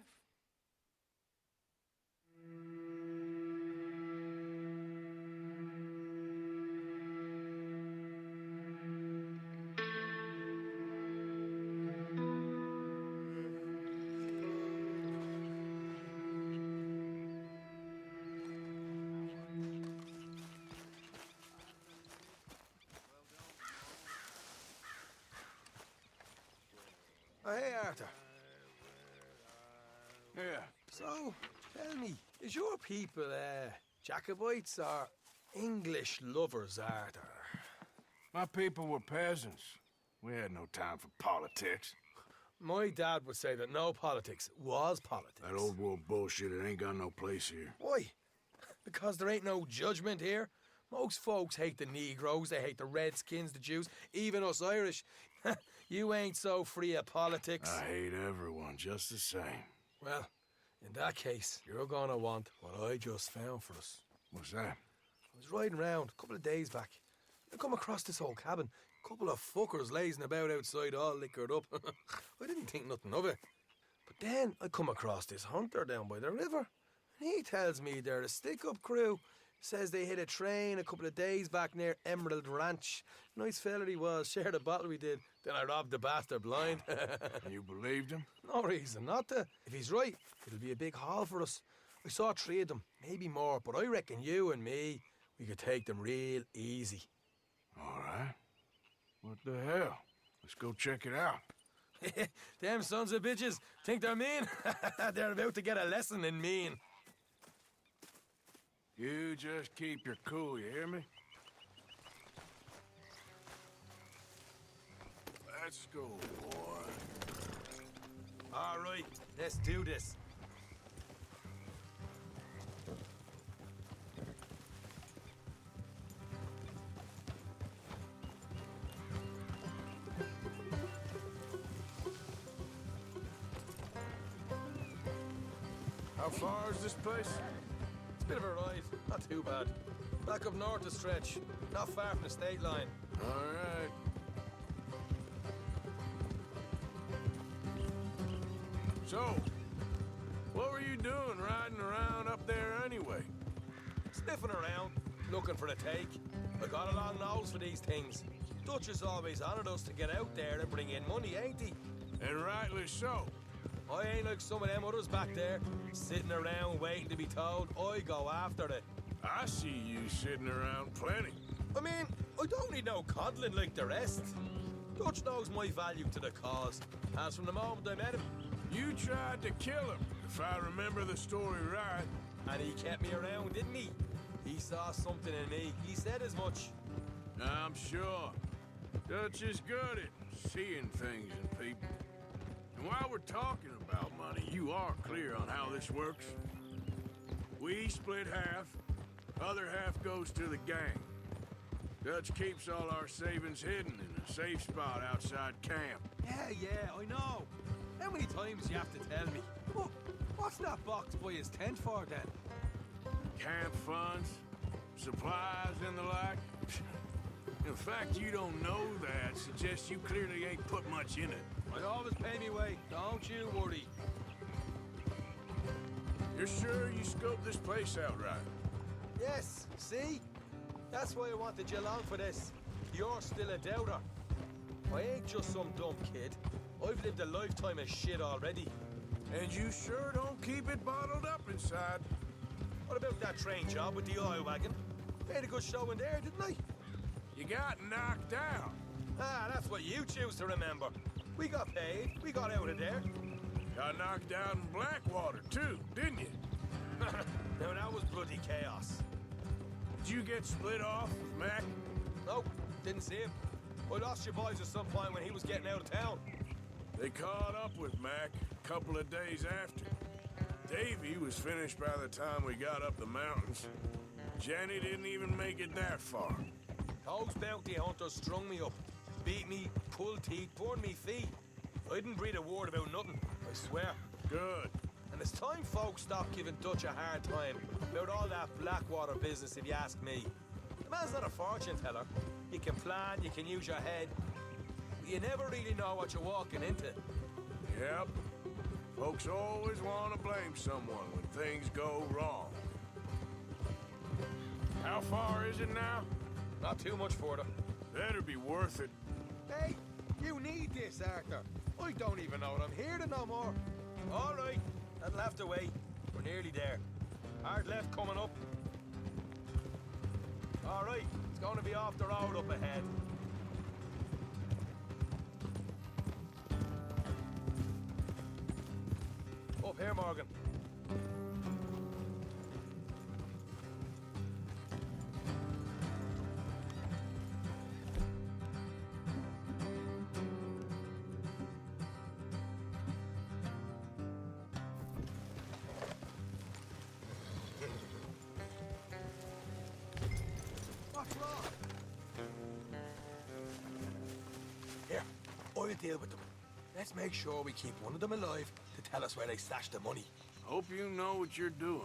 Oh, hey, Arthur. Yeah. So, tell me, is your people, Jacobites or English lovers, Arthur? My people were peasants. We had no time for politics. My dad would say that no politics was politics. That old world bullshit, it ain't got no place here. Why? Because there ain't no judgment here. Most folks hate the Negroes, they hate the Redskins, the Jews, even us Irish. You ain't so free of politics. I hate everyone just the same. Well, in that case, you're gonna want what I just found for us. What's that? I was riding around a couple of days back. I come across this old cabin. Couple of fuckers lazing about outside all liquored up. I didn't think nothing of it. But then I come across this hunter down by the river. And he tells me they're a stick-up crew. Says they hit a train a couple of days back near Emerald Ranch. Nice fella he was, shared a bottle we did. Then I robbed the bastard blind. You believed him? No reason not to. If he's right, it'll be a big haul for us. I saw 3 of them, maybe more, but I reckon you and me, we could take them real easy. All right. What the hell? Let's go check it out. Them sons of bitches think they're mean. They're about to get a lesson in mean. You just keep your cool, you hear me? Let's go, boy. All right, let's do this. How far is this place? It's a bit of a ride, not too bad. Back up north a stretch, not far from the state line. All right. So, what were you doing riding around up there anyway? Sniffing around, looking for a take. I got a long nose for these things. Dutch has always honoured us to get out there and bring in money, ain't he? And rightly so. I ain't like some of them others back there, sitting around waiting to be told. I go after it. I see you sitting around plenty. I mean, I don't need no coddling like the rest. Dutch knows my value to the cause, as from the moment I met him. You tried to kill him, if I remember the story right. And he kept me around, didn't he? He saw something in me. He said as much. I'm sure. Dutch is good at seeing things in people. And while we're talking about money, you are clear on how this works? We split half, other half goes to the gang. Dutch keeps all our savings hidden in a safe spot outside camp. Yeah, I know. How many times you have to tell me? What's that box by his tent for, then? Camp funds, supplies, and the like. The fact you don't know that suggests you clearly ain't put much in it. I always pay me way, don't you worry. You're sure you scoped this place out right? Yes, see? That's why I wanted you along for this. You're still a doubter. I ain't just some dumb kid. I've lived a lifetime of shit already. And you sure don't keep it bottled up inside. What about that train job with the oil wagon? Made a good show in there, didn't I? You got knocked out. Ah, that's what you choose to remember. We got paid. We got out of there. Got knocked out in Blackwater, too, didn't you? Now, that was bloody chaos. Did you get split off with Mac? Nope, didn't see him. I lost your boys at some point when he was getting out of town. They caught up with Mac a couple of days after. Davy was finished by the time we got up the mountains. Jenny didn't even make it that far. Those bounty hunters strung me up. Beat me, pulled teeth, burned me feet. I didn't breathe a word about nothing, I swear. Good. And it's time folks stop giving Dutch a hard time about all that Blackwater business, if you ask me. The man's not a fortune teller. You can plan, you can use your head. But you never really know what you're walking into. Yep. Folks always want to blame someone when things go wrong. How far is it now? Not too much further. Better be worth it. Hey, you need this, Arthur. I don't even know what I'm here to no more. All right, that'll have to wait. We're nearly there. Hard left coming up. All right, it's going to be off the road up ahead. Up here, Morgan. What's wrong? Here, I'll deal with them. Let's make sure we keep one of them alive to tell us where they stashed the money. Hope you know what you're doing.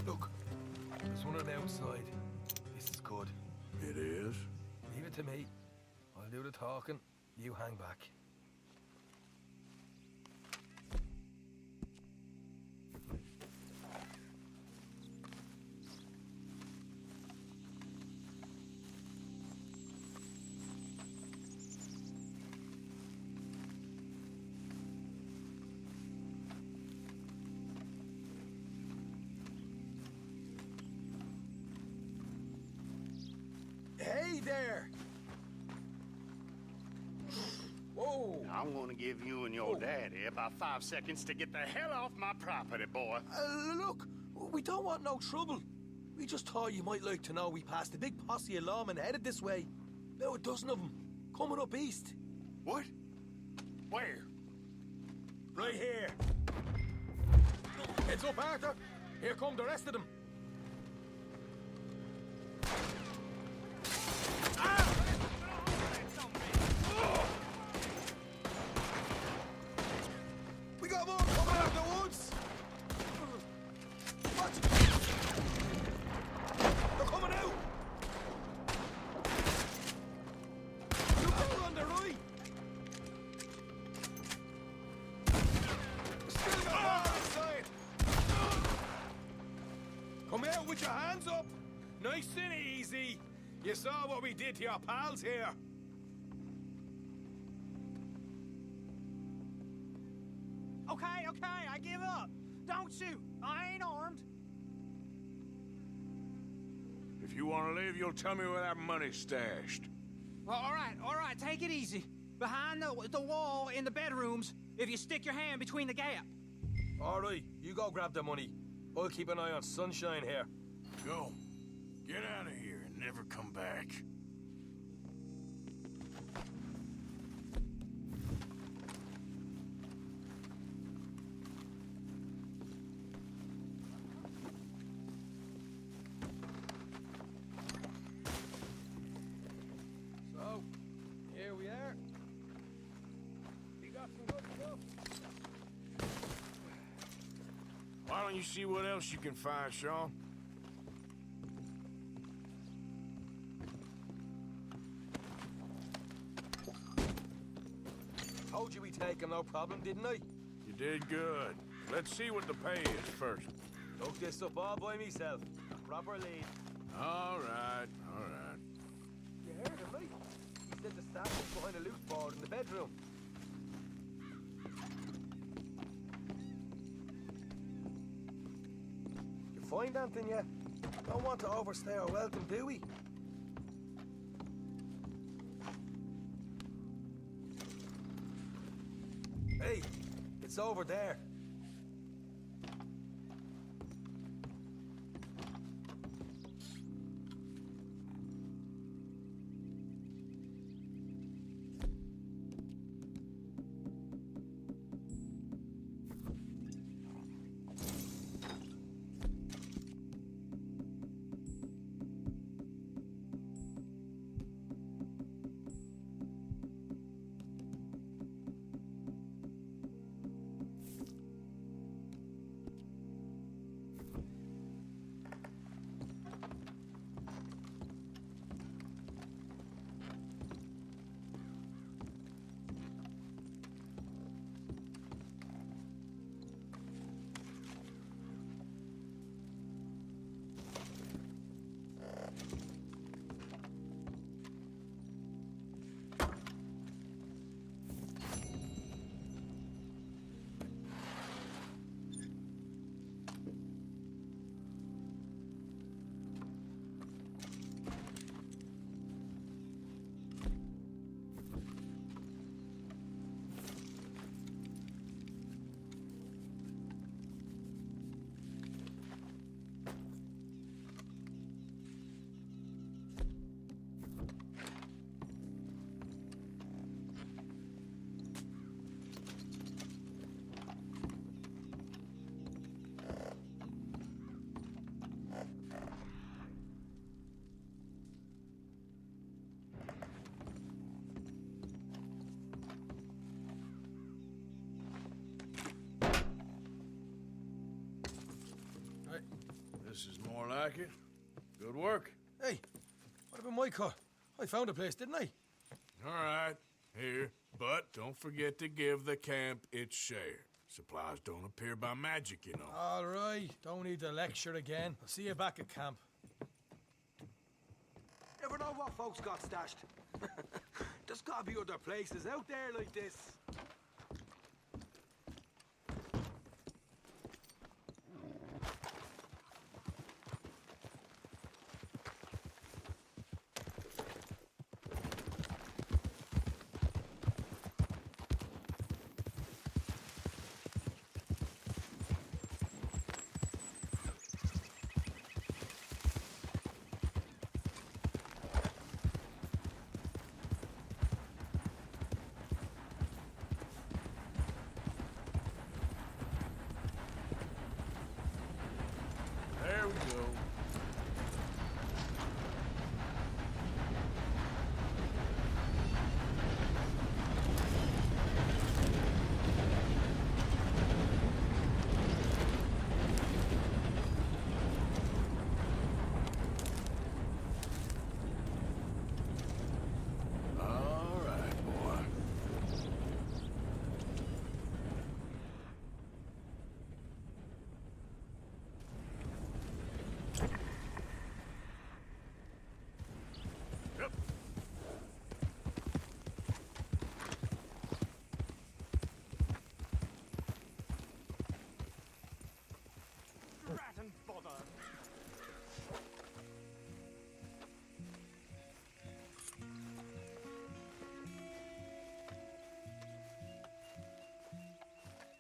Look, there's one on the outside. This is good. It is? Leave it to me. I'll do the talking. You hang back. Hey there! Whoa! I'm gonna give you and your daddy about 5 seconds to get the hell off my property, boy. Look, we don't want no trouble. We just thought you might like to know we passed a big posse of lawmen headed this way. About a dozen of them, coming up east. What? Where? Right here. Heads up, Arthur. Here come the rest of them. We got more coming out of the woods. Watch it. They're coming out. Look over on the right. Still got more inside. Come out with your hands up. Nice and easy. You saw what we did to your pals here. Okay, I give up. Don't shoot. I ain't armed. If you want to live, you'll tell me where that money's stashed. Well, all right, take it easy. Behind the wall in the bedrooms, if you stick your hand between the gap. All right, you go grab the money. I'll keep an eye on Sunshine here. Go. Get out of here and never come back. So, here we are. We got some good stuff. Why don't you see what else you can find, Sean? take him no problem, didn't I? You did good. Let's see what the pay is first. Took this up all by myself. Proper lead. All right, all right. You heard him, right? He said the staff was behind a loose board in the bedroom. You find anything yet? Don't want to overstay our welcome, do we? Hey, it's over there. This is more like it. Good work. Hey, what about my car? I found a place, didn't I? All right, here. But don't forget to give the camp its share. Supplies don't appear by magic, you know. All right, don't need the lecture again. I'll see you back at camp. Never know what folks got stashed. There's gotta be other places out there like this. There we go. All right, boy. Yep. Rat and bother.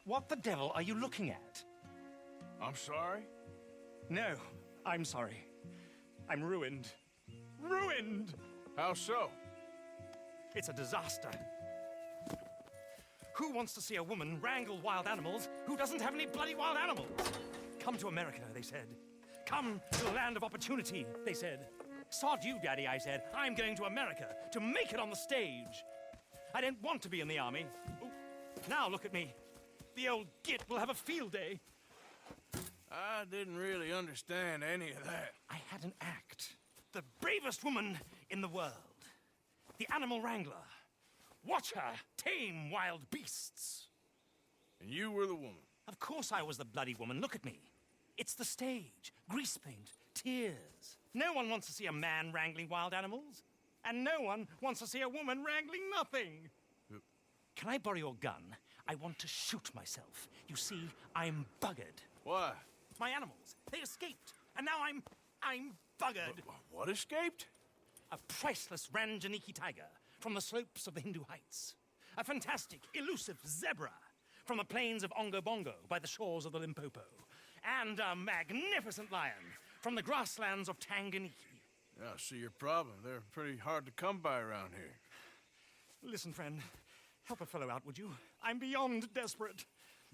What the devil are you looking at? I'm sorry? No, I'm sorry. I'm ruined. Ruined! How so? It's a disaster. Who wants to see a woman wrangle wild animals who doesn't have any bloody wild animals? Come to America, they said. Come to the land of opportunity, they said. Sod you, Daddy, I said. I'm going to America to make it on the stage. I don't want to be in the army. Ooh, now look at me. The old git will have a field day. I didn't really understand any of that. I had an act. The bravest woman in the world. The animal wrangler. Watch her tame wild beasts. And you were the woman? Of course I was the bloody woman. Look at me. It's the stage. Grease paint. Tears. No one wants to see a man wrangling wild animals. And no one wants to see a woman wrangling nothing. Can I borrow your gun? I want to shoot myself. You see, I'm buggered. Why? My animals. They escaped. And now I'm buggered. What escaped? A priceless Ranjaniki tiger from the slopes of the Hindu Heights. A fantastic, elusive zebra from the plains of Ongo Bongo by the shores of the Limpopo. And a magnificent lion from the grasslands of Tanganyika. Yeah, I see your problem. They're pretty hard to come by around here. Listen, friend. Help a fellow out, would you? I'm beyond desperate.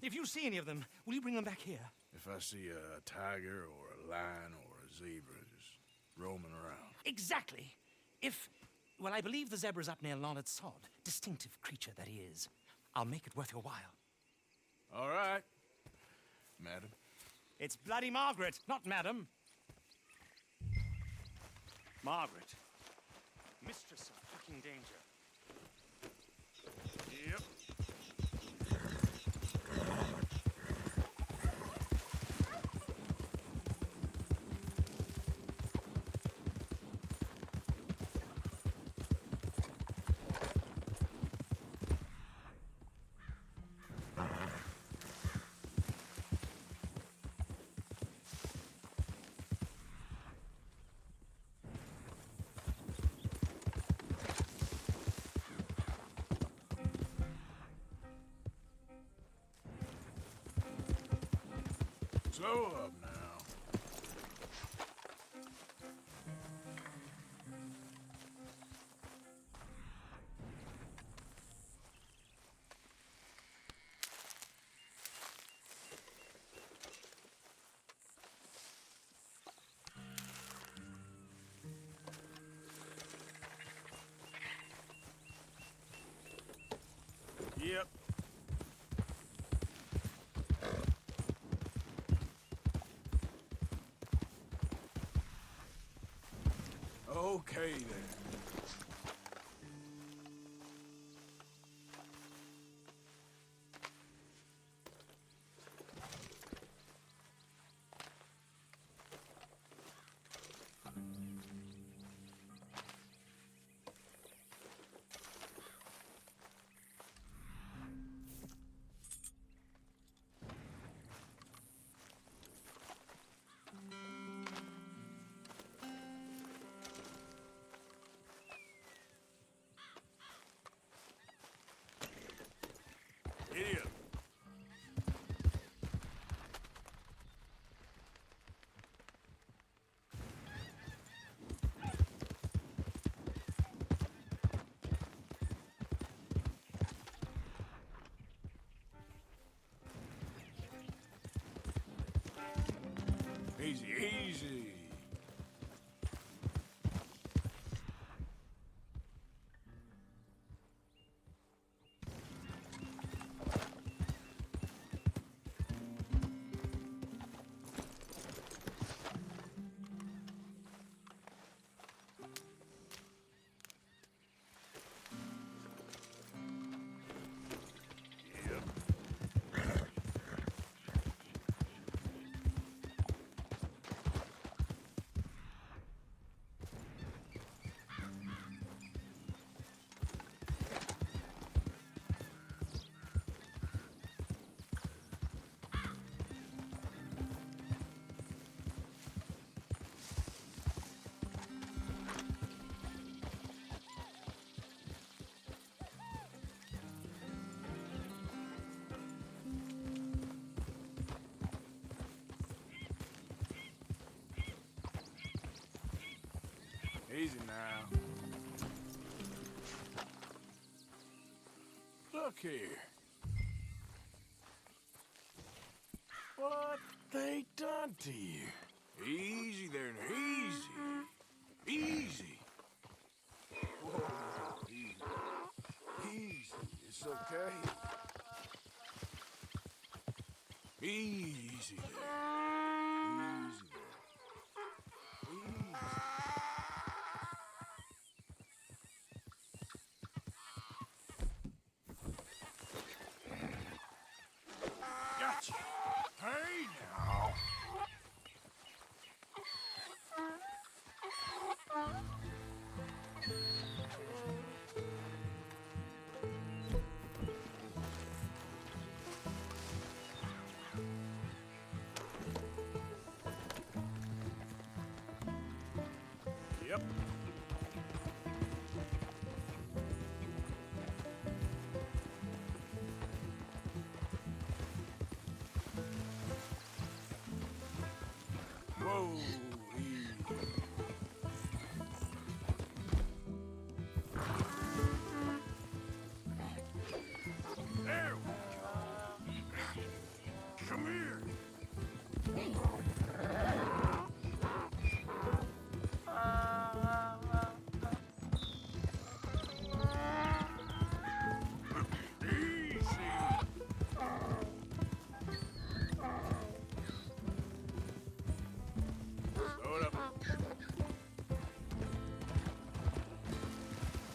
If you see any of them, will you bring them back here? If I see a tiger or a lion or a zebra just roaming around. Exactly. Well, I believe the zebra's up near Larned Sod. Distinctive creature that he is. I'll make it worth your while. All right, madam. It's bloody Margaret, not madam. Margaret. Mistress of fucking danger. Yep. Slow up now. Yep. Okay, then. Idiot. Easy, easy. Easy now. Look here. What they done to you? Easy there, easy. Easy. Whoa, easy. Easy. It's okay. Easy there. Easy there. Easy. There we go. Come here. Slow it up.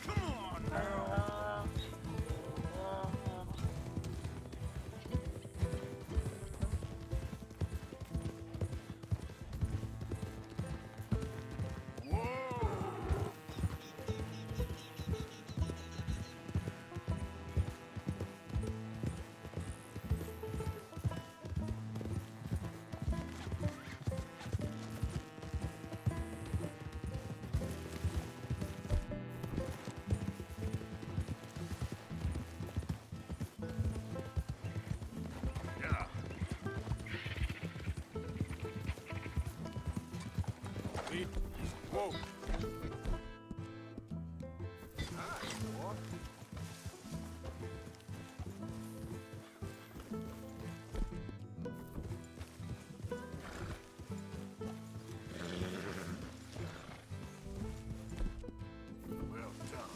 Come on now. Yeah. Whoa. Nice, boy. Well done.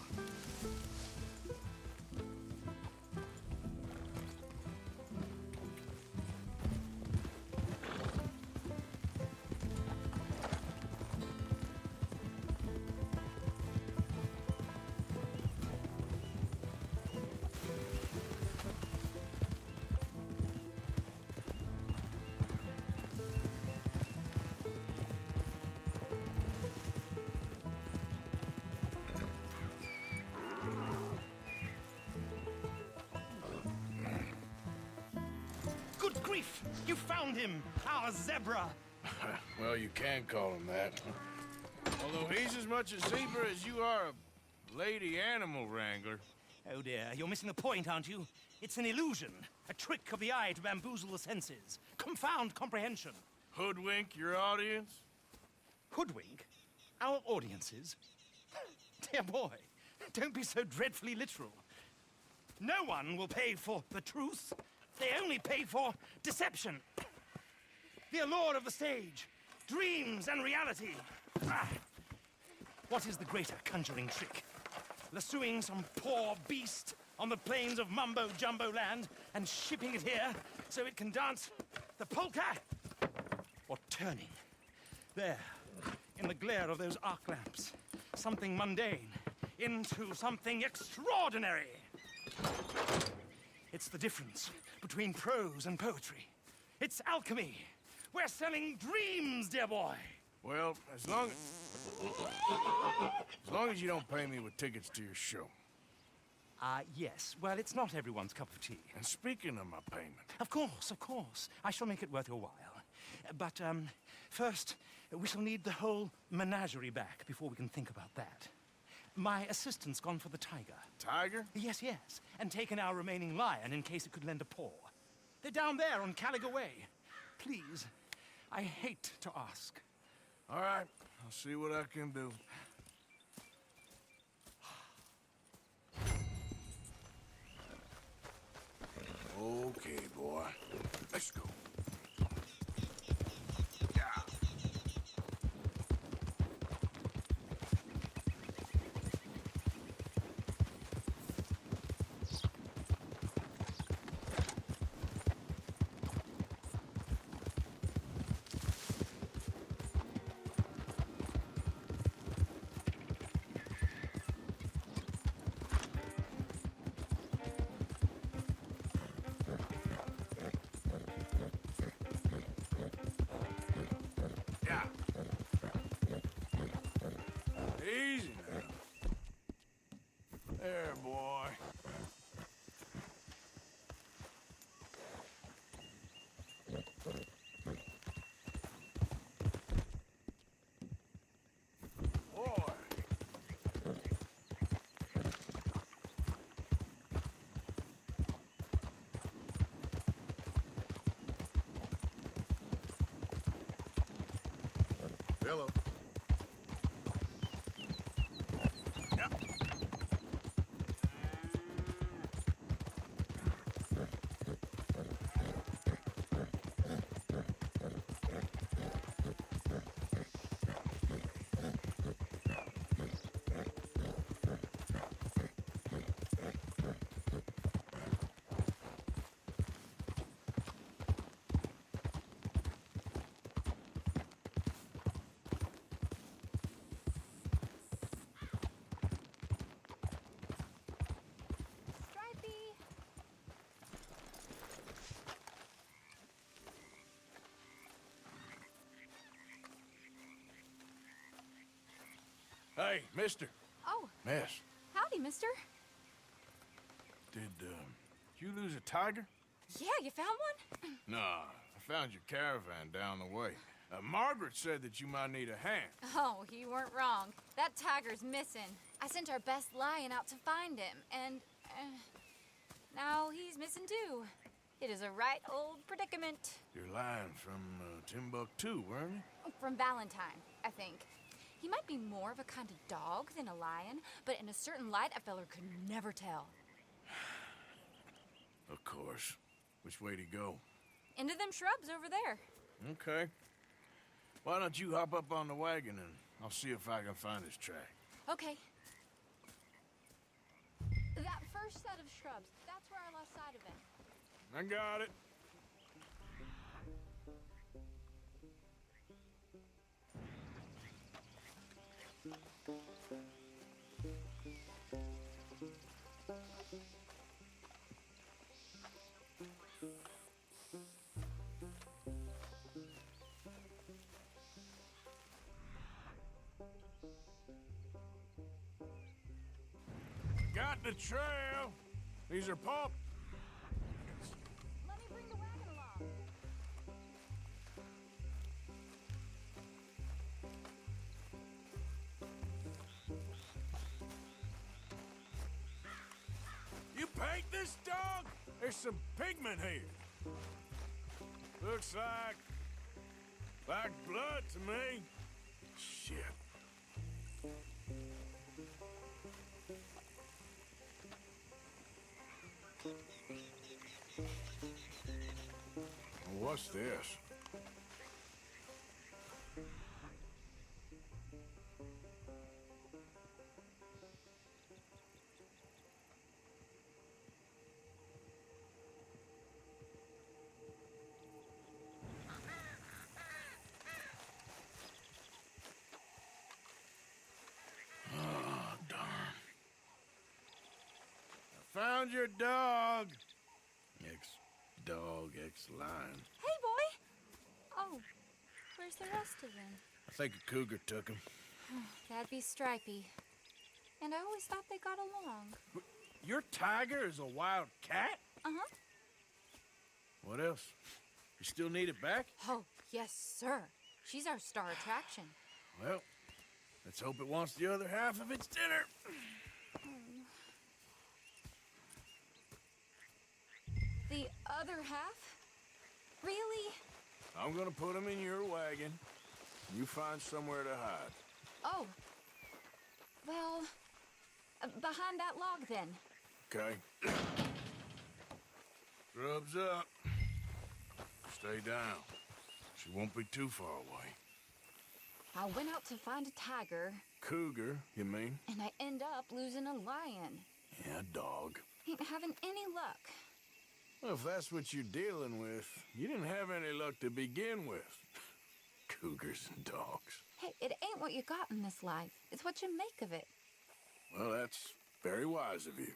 Good grief! You found him! Our zebra! Well, you can call him that. Although he's as much a zebra as you are a lady animal wrangler. Oh dear, you're missing the point, aren't you? It's an illusion. A trick of the eye to bamboozle the senses. Confound comprehension. Hoodwink your audience? Hoodwink? Our audiences? Dear boy, don't be so dreadfully literal. No one will pay for the truth. They only pay for deception. The allure of the stage, dreams and reality. Ah. What is the greater conjuring trick? Lassoing some poor beast on the plains of mumbo-jumbo land and shipping it here so it can dance the polka? Or turning, there, in the glare of those arc lamps, something mundane into something extraordinary? It's the difference between prose and poetry. It's alchemy. We're selling dreams, dear boy. Well, as long as you don't pay me with tickets to your show. Yes. Well, it's not everyone's cup of tea. And speaking of my payment... Of course, of course. I shall make it worth your while. But, first, we shall need the whole menagerie back before we can think about that. My assistant's gone for the tiger. Tiger? Yes, yes. And taken our remaining lion in case it could lend a paw. They're down there on Caliga Way. Please, I hate to ask. All right, I'll see what I can do. Okay, boy. Let's go. Easy now. There, boy. Boy. Hello. Hey, mister. Oh. Miss. Howdy, mister. Did you lose a tiger? Yeah, you found one? Nah, I found your caravan down the way. Margaret said that you might need a hand. Oh, you weren't wrong. That tiger's missing. I sent our best lion out to find him, and now he's missing too. It is a right old predicament. You're lying from Timbuktu, weren't you? From Valentine, I think. He might be more of a kind of dog than a lion, but in a certain light, a feller could never tell. Of course. Which way to go? Into them shrubs over there. Okay. Why don't you hop up on the wagon and I'll see if I can find his track. Okay. That first set of shrubs, that's where I lost sight of him. I got it. Got the trail. These are pup. Let me bring the wagon along. You paint this dog? There's some pigment here. Looks like blood to me. Shit. What's this? Oh, darn. I found your dog. Ex-dog, ex-lion. Hey, boy! Oh, where's the rest of them? I think a cougar took him. That'd be Stripey. And I always thought they got along. Your tiger is a wild cat? Uh-huh. What else? You still need it back? Oh, yes, sir. She's our star attraction. Well, let's hope it wants the other half of its dinner. The other half? Really? I'm gonna put him in your wagon. You find somewhere to hide. Oh. Well, behind that log, then. Okay. Grub's up. Stay down. She won't be too far away. I went out to find a tiger. Cougar, you mean? And I end up losing a lion. Yeah, dog. Ain't having any luck. Well, if that's what you're dealing with, you didn't have any luck to begin with. Cougars and dogs. Hey, it ain't what you got in this life. It's what you make of it. Well, that's very wise of you.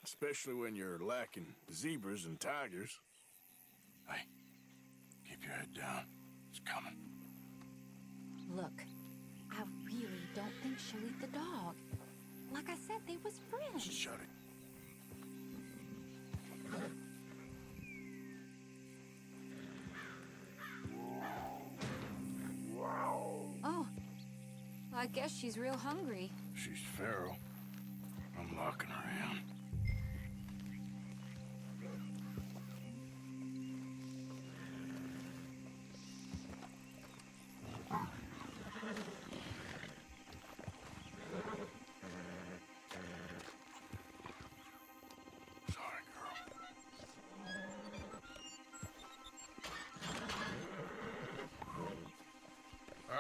Especially when you're lacking zebras and tigers. Hey, keep your head down. It's coming. Look, I really don't think she'll eat the dog. Like I said, they was friends. Shut it. Oh, I guess she's real hungry. She's feral. I'm locking her in.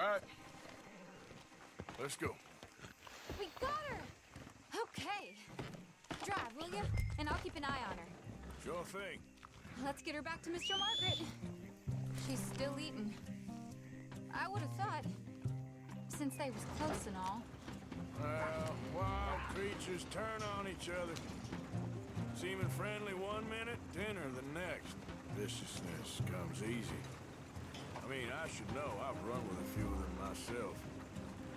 right. Let's go. We got her! Okay. Drive, will you? And I'll keep an eye on her. Sure thing. Let's get her back to Mr. Margaret. She's still eating. I would have thought, since they was close and all. Well, wild creatures turn on each other. Seeming friendly one minute, dinner the next. Viciousness comes easy. I mean, I should know. I've run with a few of them myself.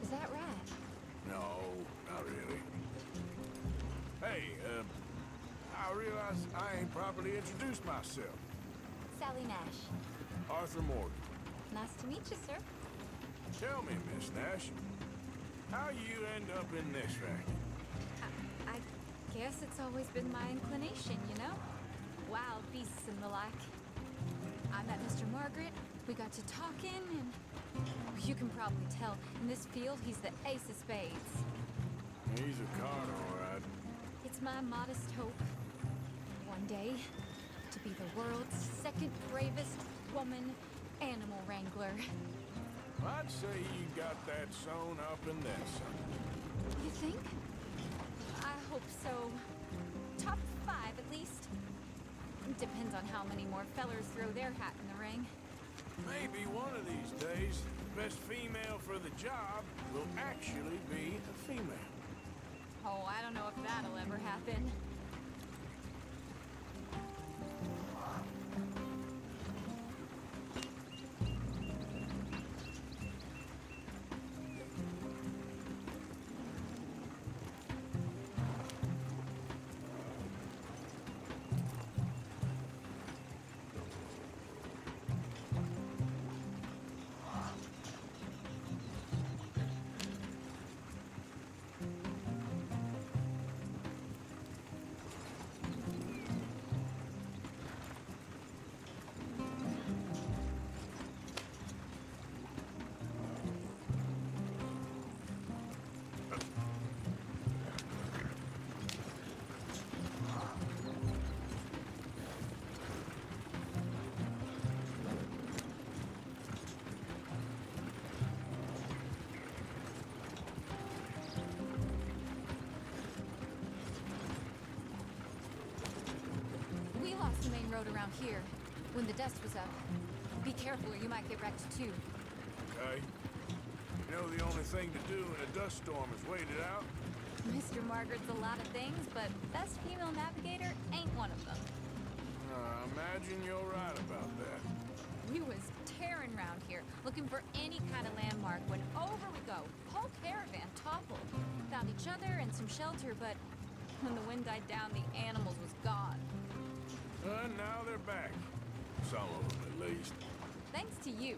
Is that right? No, not really. Hey, I realize I ain't properly introduced myself. Sally Nash. Arthur Morgan. Nice to meet you, sir. Tell me, Miss Nash, how you end up in this racket? I guess it's always been my inclination, you know? Wild beasts and the like. I met Mr. Margaret, we got to talking, and you can probably tell, in this field, he's the ace of spades. He's a card, all right. It's my modest hope, one day, to be the world's second bravest woman animal wrangler. I'd say you got that sewn up and then some. You think? I hope so. Top 5, at least. Depends on how many more fellers throw their hat in the ring. Maybe one of these days, the best female for the job will actually be a female. Oh, I don't know if that'll ever happen. The main road around here when the dust was up. Be careful or you might get wrecked too. Okay. You know the only thing to do in a dust storm is wait it out? Mr. Margaret's a lot of things, but best female navigator ain't one of them. I imagine you're right about that. We was tearing around here, looking for any kind of landmark when over we go. Whole caravan toppled. Found each other and some shelter, but when the wind died down, the animals was gone. And now they're back. Some of them, at least. Thanks to you.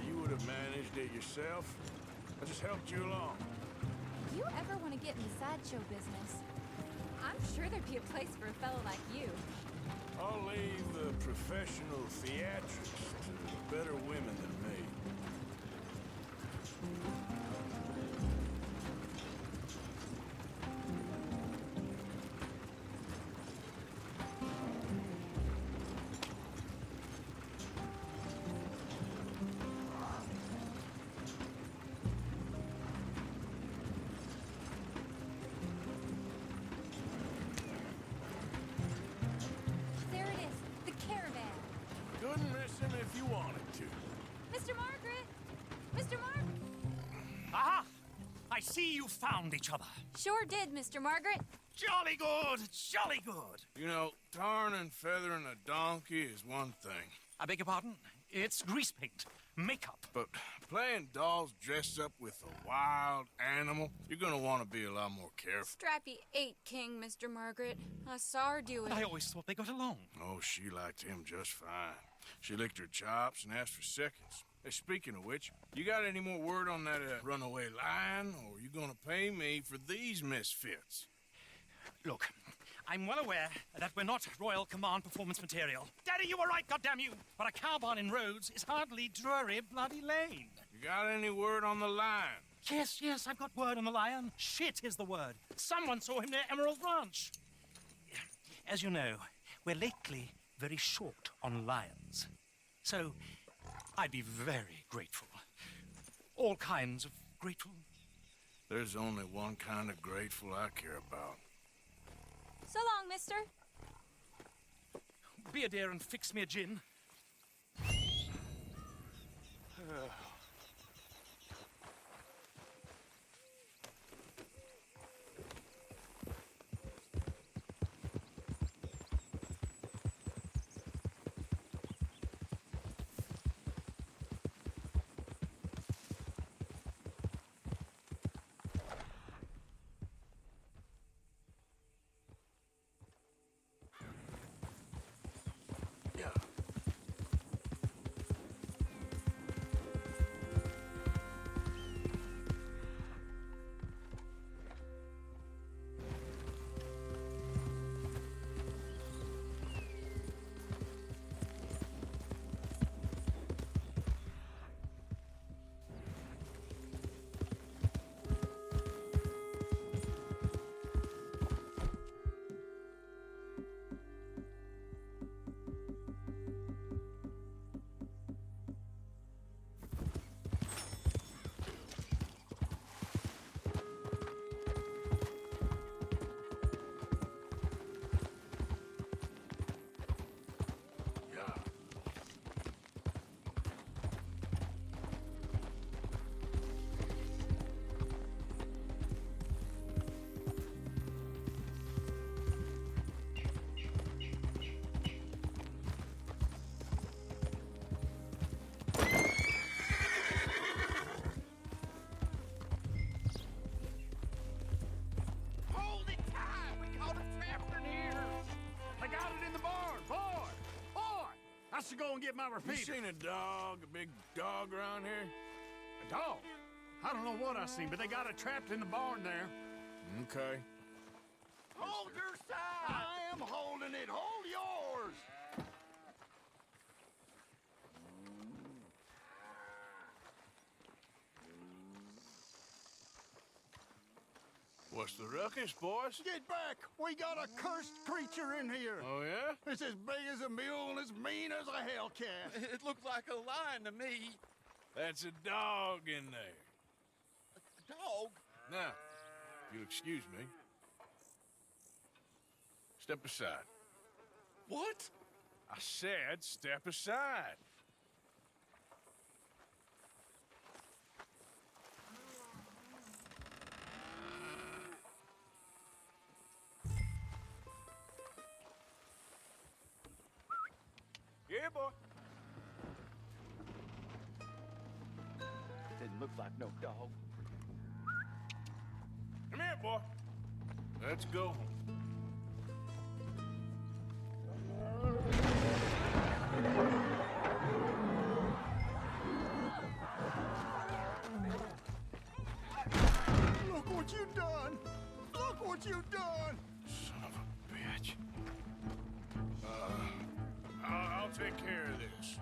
You would have managed it yourself. I just helped you along. If you ever want to get in the sideshow business, I'm sure there'd be a place for a fellow like you. I'll leave the professional theatrics to better women than me. There it is, the caravan. Couldn't miss him if you wanted to. Mr. Margaret! Mr. Margaret! Aha! I see you found each other. Sure did, Mr. Margaret. Jolly good, jolly good. You know, tarring and feathering a donkey is one thing. I beg your pardon? It's grease paint, makeup. But playing dolls dressed up with a wild animal, you're gonna want to be a lot more careful. Strappy ate King, Mr. Margaret. I saw her do it. I always thought they got along. Oh, she liked him just fine. She licked her chops and asked for seconds. Hey, speaking of which, you got any more word on that runaway lion, or are you gonna pay me for these misfits? Look, I'm well aware that we're not Royal Command performance material. Daddy, you were right, goddammit you! But a cowbarn in Rhodes is hardly Drury Bloody Lane. You got any word on the lion? Yes, I've got word on the lion. Shit is the word. Someone saw him near Emerald Ranch. As you know, we're lately very short on lions. So, I'd be very grateful. All kinds of grateful. There's only one kind of grateful I care about. So long, mister. Be a dear and fix me a gin. To go and get my repeater. You seen a big dog around here? A dog? I don't know what I seen, but they got it trapped in the barn there. Okay. Hold your side! I am holding it. Hold yours! What's the ruckus, boys? Get back! We got a cursed creature in here! Oh, yeah? It's as big as a mule and as mean as a hellcat. It looked like a lion to me. That's a dog in there. A dog? Now, if you'll excuse me. Step aside. What? I said step aside. Yeah, boy. Didn't look like no dog. Come here, boy. Let's go home. Look what you done! Look what you done! Son of a bitch. I'll take care of this.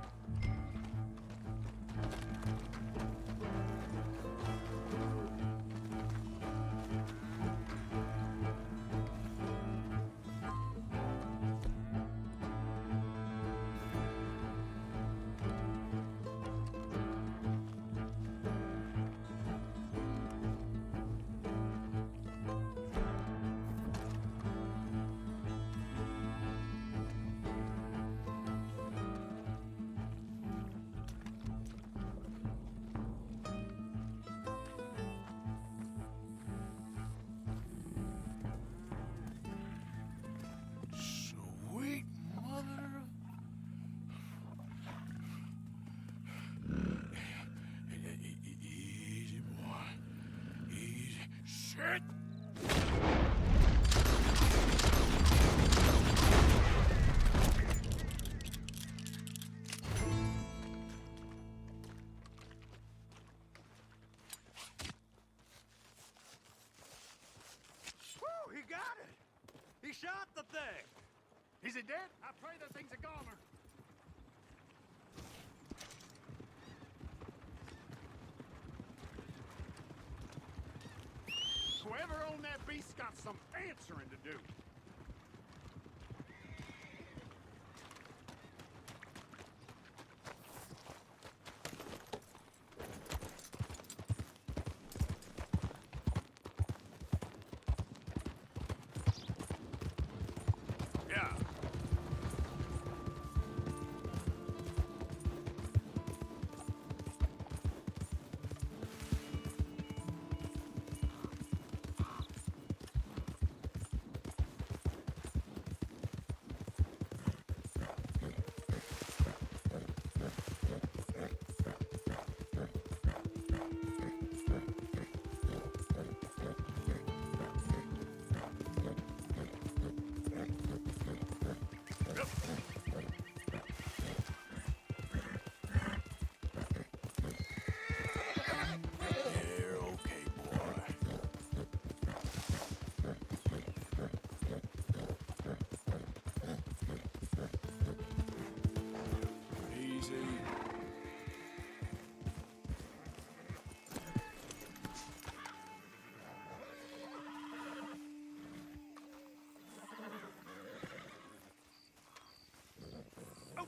Sweet mother. Easy, boy. Easy. Shit! Whew, he got it! He shot the thing! Is it dead? I pray the thing's a goner. Whoever owned that beast's got some answering to do.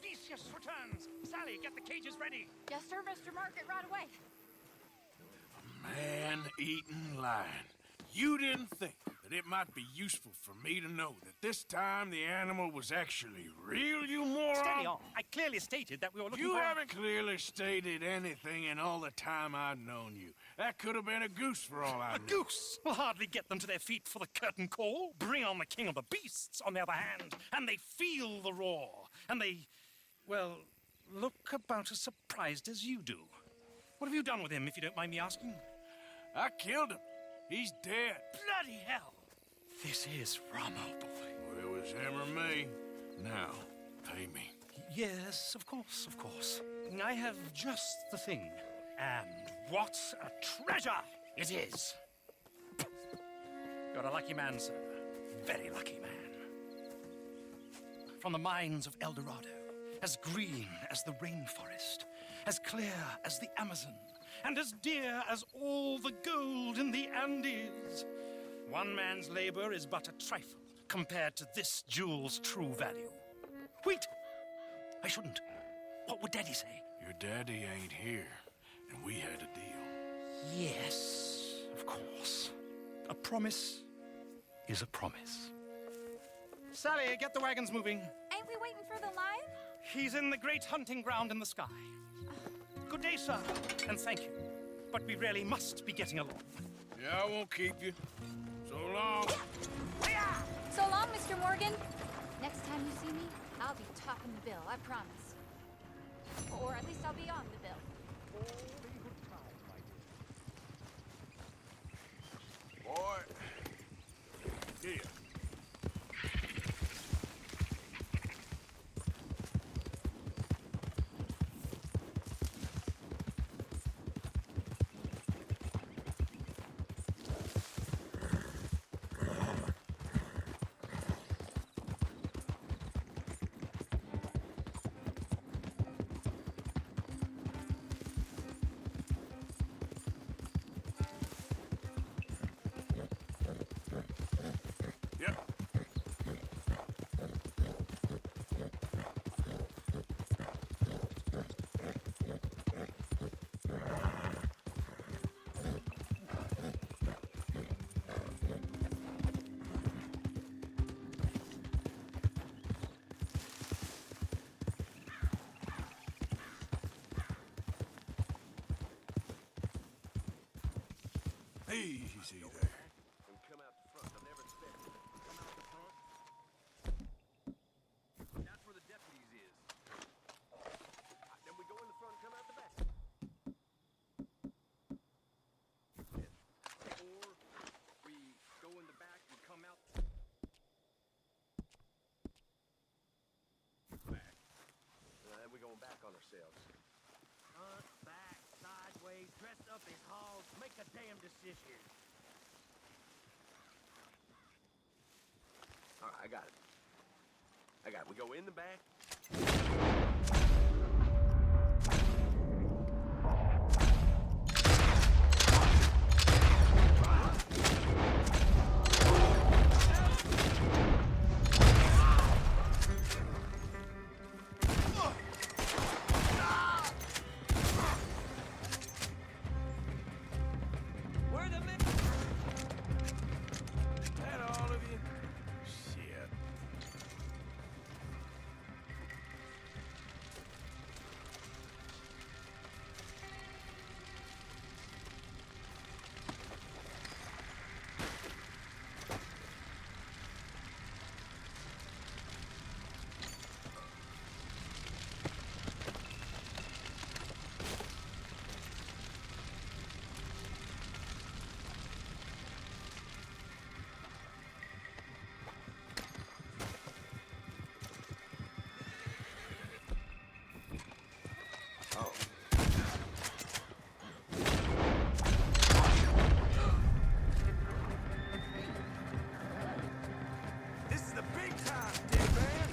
Odysseus returns. Sally, get the cages ready. Yes, sir, Mr. Margaret, right away. Man-eating lion. You didn't think that it might be useful for me to know that this time the animal was actually real, you moron? Steady on. I clearly stated that we were looking You for... haven't clearly stated anything in all the time I've known you. That could have been a goose for all I know. A goose will hardly get them to their feet for the curtain call. Bring on the king of the beasts, on the other hand, and they feel the roar. And they, well, look about as surprised as you do. What have you done with him, if you don't mind me asking? I killed him. He's dead. Bloody hell! This is Ramo, boy. Well, it was him or me. Now, pay me. Yes, of course, of course. I have just the thing. And what a treasure it is! You're a lucky man, sir. Very lucky man. From the mines of El Dorado, as green as the rainforest, as clear as the Amazon, and as dear as all the gold in the Andes. One man's labor is but a trifle compared to this jewel's true value. Wait! I shouldn't. What would Daddy say? Your daddy ain't here, and we had a deal. Yes, of course. A promise is a promise. Sally, get the wagons moving. Ain't we waiting for the lion? He's in the great hunting ground in the sky. Good day, sir, and thank you. But we really must be getting along. Yeah, I won't keep you. So long. So long, Mr. Morgan. Next time you see me, I'll be topping the bill, I promise. Or at least I'll be on the bill. Boy. Here. Easy there. Come out the front. I never expected it. Come out the front? That's where the deputies is. Then we go in the front and come out the back. Or we go in the back and come out back. Then we going back on ourselves. Front, back, sideways, dressed up as hogs. Make a damn decision. All right, I got it. We go in the back. This is the big time, dead man.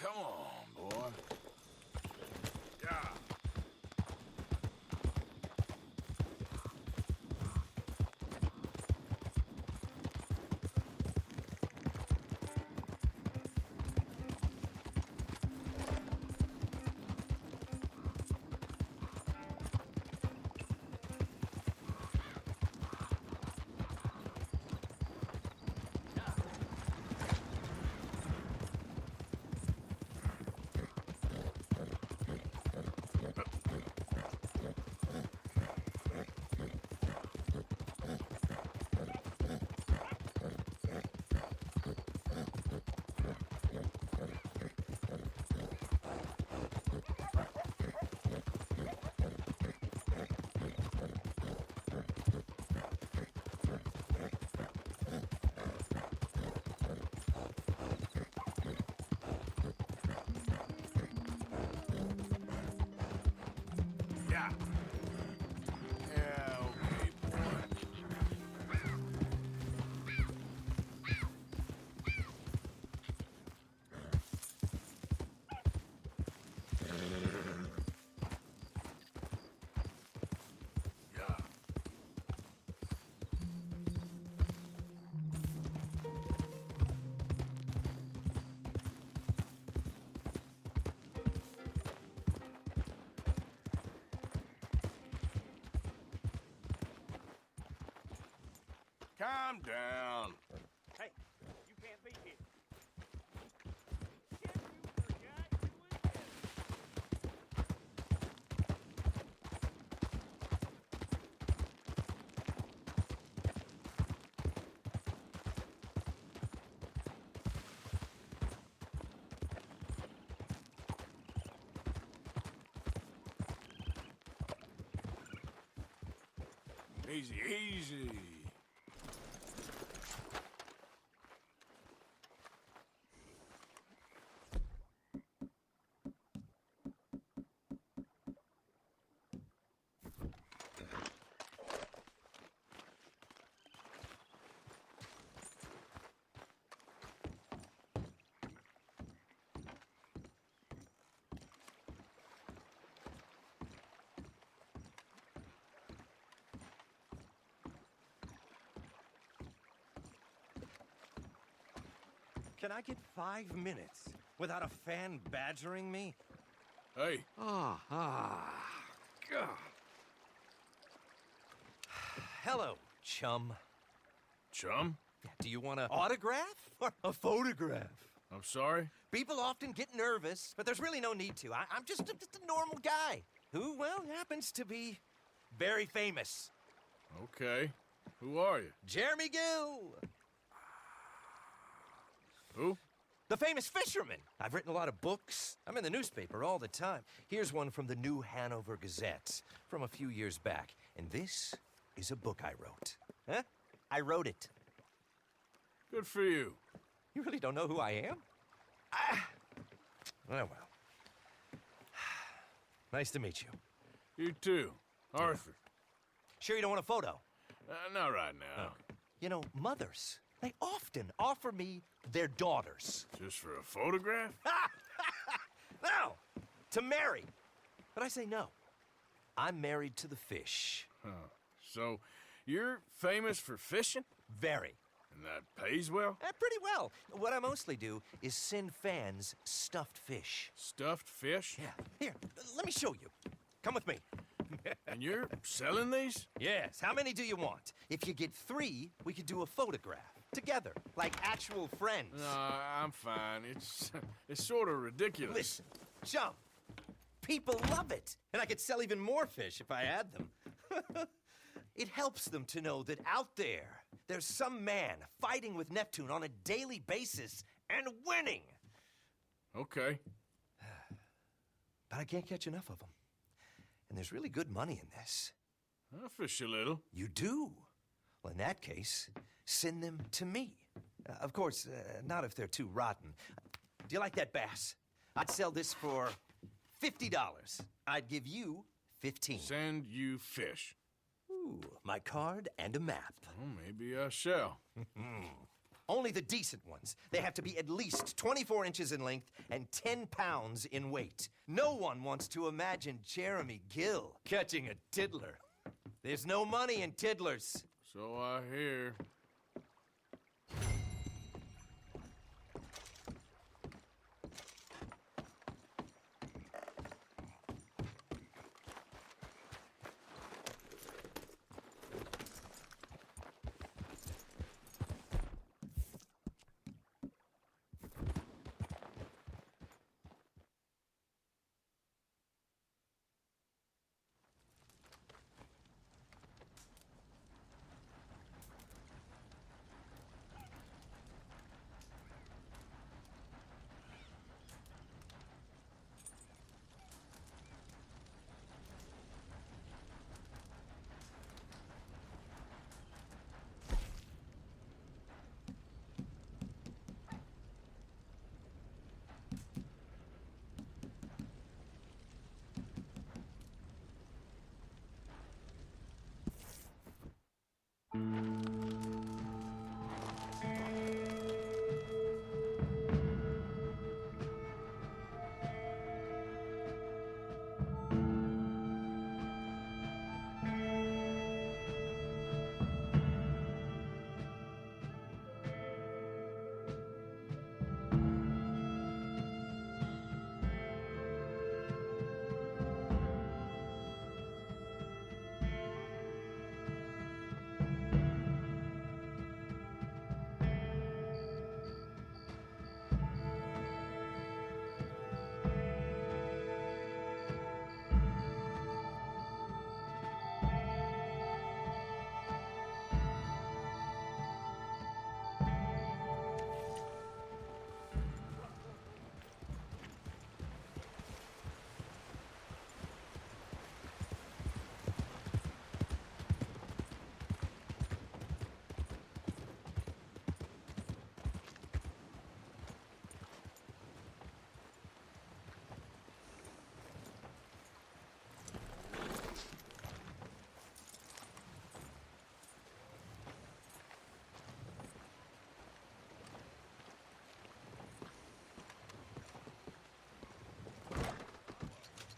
Come on, boy. Yeah. Yeah. Yeah, okay, boy. Yeah. Calm down. Hey, you can't be here. Easy, easy. Can I get 5 minutes without a fan badgering me? Hey. God. Hello, chum. Chum? Yeah, do you want an autograph or a photograph? I'm sorry? People often get nervous, but there's really no need to. I'm just a normal guy who, well, happens to be very famous. Okay. Who are you? Jeremy Gill. Who? The famous fisherman. I've written a lot of books. I'm in the newspaper all the time. Here's one from the New Hanover Gazette from a few years back. And this is a book I wrote. Huh? I wrote it. Good for you. You really don't know who I am? Oh, well. Nice to meet you. You too. Arthur. Sure you don't want a photo? Not right now. Oh. You know, mothers, they often offer me their daughters. Just for a photograph? No, to marry. But I say no. I'm married to the fish. Huh. So, you're famous for fishing? Very. And that pays well? Pretty well. What I mostly do is send fans stuffed fish. Stuffed fish? Yeah. Here, let me show you. Come with me. And you're selling these? Yes. How many do you want? If you get 3, we could do a photograph. Together, like actual friends. No, I'm fine. It's sort of ridiculous. Listen, chum, people love it. And I could sell even more fish if I had them. It helps them to know that out there's some man fighting with Neptune on a daily basis and winning. Okay. But I can't catch enough of them. And there's really good money in this. I'll fish a little. You do? Well, in that case, send them to me. Of course, not if they're too rotten. Do you like that bass? I'd sell this for $50. I'd give you 15. Send you fish. Ooh, my card and a map. Well, maybe I shall. Only the decent ones. They have to be at least 24 inches in length and 10 pounds in weight. No one wants to imagine Jeremy Gill catching a tiddler. There's no money in tiddlers. So I hear.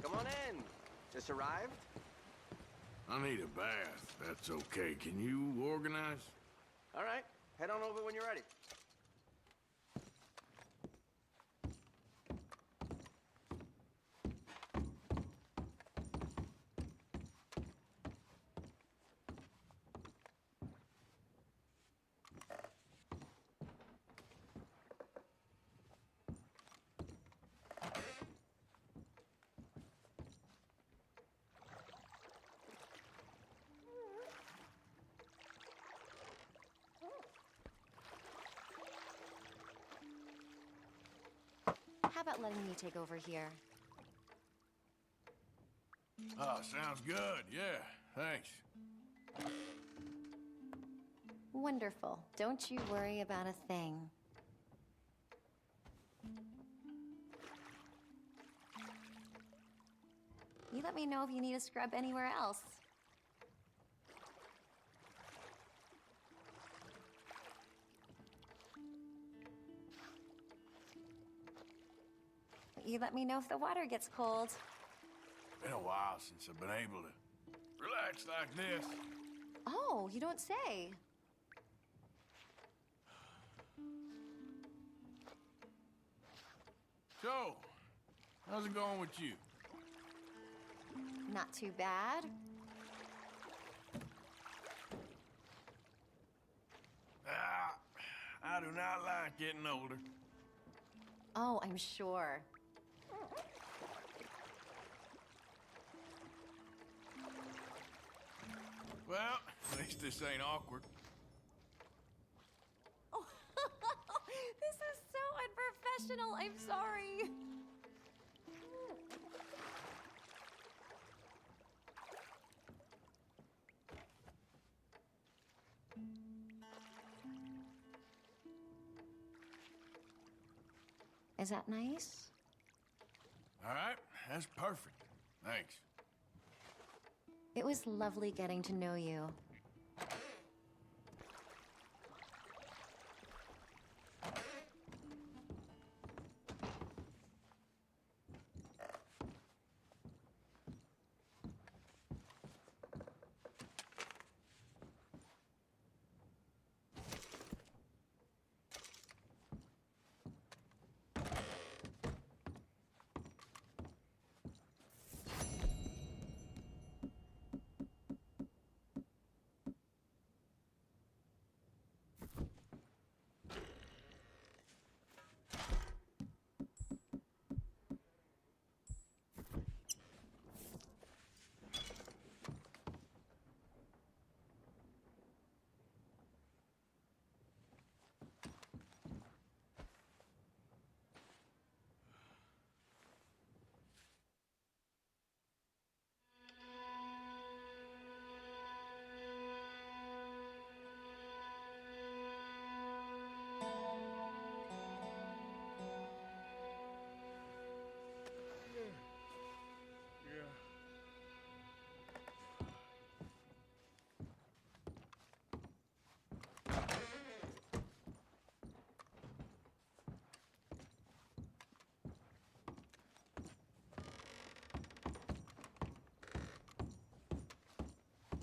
Come on in. Just arrived? I need a bath. That's okay. Can you organize? All right. Head on over when you're ready. How about letting me take over here? Oh, sounds good. Yeah, thanks. Wonderful. Don't you worry about a thing. You let me know if you need a scrub anywhere else. You let me know if the water gets cold. Been a while since I've been able to relax like this. Oh, you don't say. So, how's it going with you? Not too bad. I do not like getting older. Oh, I'm sure. Well, at least this ain't awkward. Oh, this is so unprofessional. I'm sorry. Is that nice? All right, that's perfect. Thanks. It was lovely getting to know you.